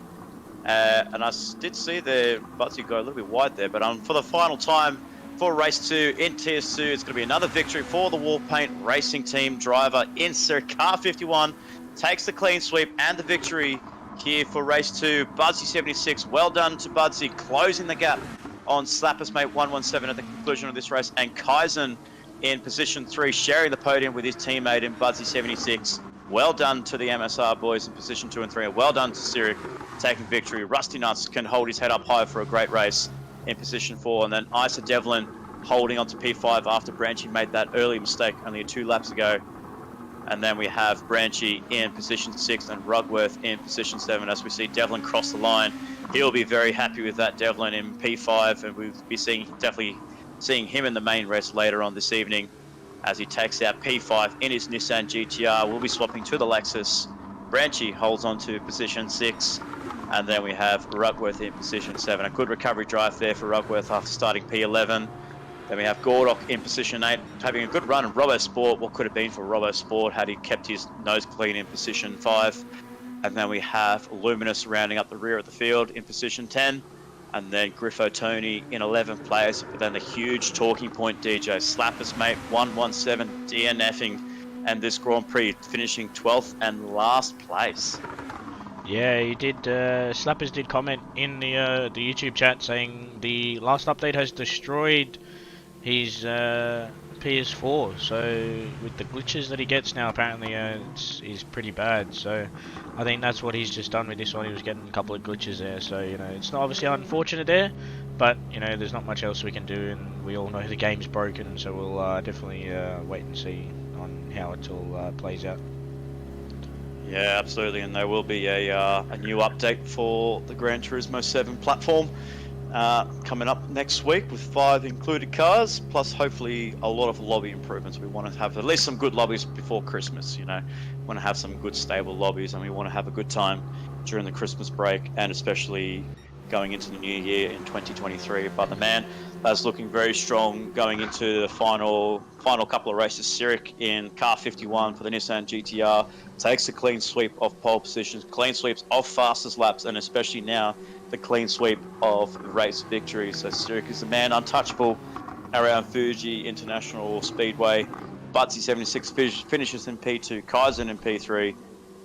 [SPEAKER 1] and I did see the Butsy go a little bit wide there. But for the final time for race 2 in TS2, it's going to be another victory for the Warpaint Racing Team driver in Sirik. Car 51 takes the clean sweep and the victory here for race 2. Budsy 76, well done to Budsy, closing the gap on Slappers Mate 117 at the conclusion of this race, and Kaizen in position 3, sharing the podium with his teammate in Budsy 76. Well done to the MSR boys in position 2 and 3, and well done to Sirik taking victory. Rusty Nuts can hold his head up high for a great race in position 4, and then Isa Devlin holding on to P5 after Branchy made that early mistake only 2 laps ago. And then we have Branchy in position 6 and Rugworth in position 7 as we see Devlin cross the line. He'll be very happy with that, Devlin in P5, and we'll be definitely seeing him in the main race later on this evening as he takes out P5 in his Nissan GTR. We'll be swapping to the Lexus. Branchy holds on to position 6, and then we have Rugworth in position 7. A good recovery drive there for Rugworth after starting P11. Then we have Gordock in position 8, having a good run, and Robo Sport, what could have been for Robo Sport had he kept his nose clean, in position 5. And then we have Luminous rounding up the rear of the field in position 10. And then Griffo Tony in 11th place. But then the huge talking point, DJ, Slappers Mate 117 DNFing, and this Grand Prix finishing 12th and last place.
[SPEAKER 2] Yeah, he did. Slappers did comment in the YouTube chat saying the last update has destroyed his PS4, so with the glitches that he gets now, apparently is pretty bad. So I think that's what he's just done with this one. He was getting a couple of glitches there, so it's not obviously unfortunate there, but there's not much else we can do, and we all know the game's broken, so we'll definitely wait and see on how it all plays out.
[SPEAKER 1] Yeah, absolutely, and there will be a new update for the Gran Turismo 7 platform coming up next week with 5 included cars, plus hopefully a lot of lobby improvements. We want to have at least some good lobbies before Christmas. You know, we want to have some good stable lobbies, and we want to have a good time during the Christmas break, and especially going into the new year in 2023. But the man that's looking very strong going into the final couple of races. Sirik in car 51 for the Nissan GTR takes a clean sweep of pole positions, clean sweeps of fastest laps, and especially now the clean sweep of race victories. So Sirik is the man, untouchable around Fuji International Speedway. Butsy 76 finishes in P2, Kaizen in P3,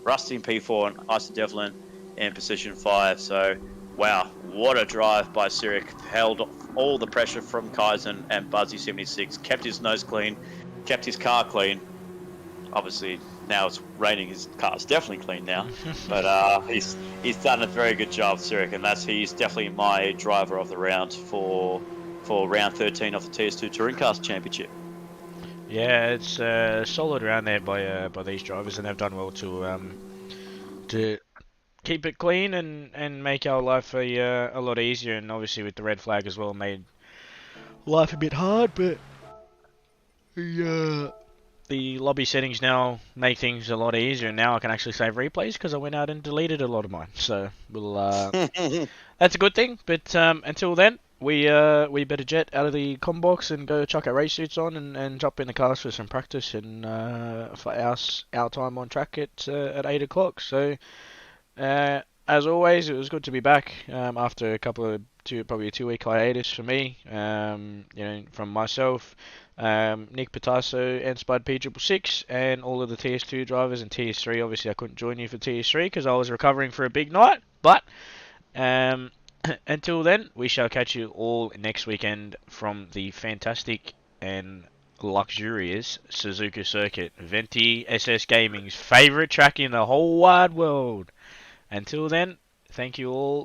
[SPEAKER 1] Rusty in P4, and Isa Devlin in position 5. So, wow, what a drive by Sirik. Held all the pressure from Kaizen and Butsy 76, kept his nose clean, kept his car clean. Obviously, now it's raining. His car's definitely clean now, but he's done a very good job, Sirik, and he's definitely my driver of the round for round 13 of the TS2 Touring Cars Championship.
[SPEAKER 2] Yeah, it's a solid round there by these drivers, and they've done well to keep it clean and make our life a lot easier. And obviously with the red flag as well, made life a bit hard, but the lobby settings now make things a lot easier. And now I can actually save replays because I went out and deleted a lot of mine. So we'll that's a good thing. But until then, we better jet out of the combox and go chuck our race suits on and jump in the cars for some practice and for our time on track at 8 o'clock. So as always, it was good to be back after a couple of probably a 2 week hiatus for me. From myself, Nick Patasso and Spud P666 and all of the TS2 drivers and TS3. Obviously, I couldn't join you for TS3 because I was recovering for a big night. But until then, we shall catch you all next weekend from the fantastic and luxurious Suzuka Circuit, Venti SS Gaming's favourite track in the whole wide world. Until then, thank you all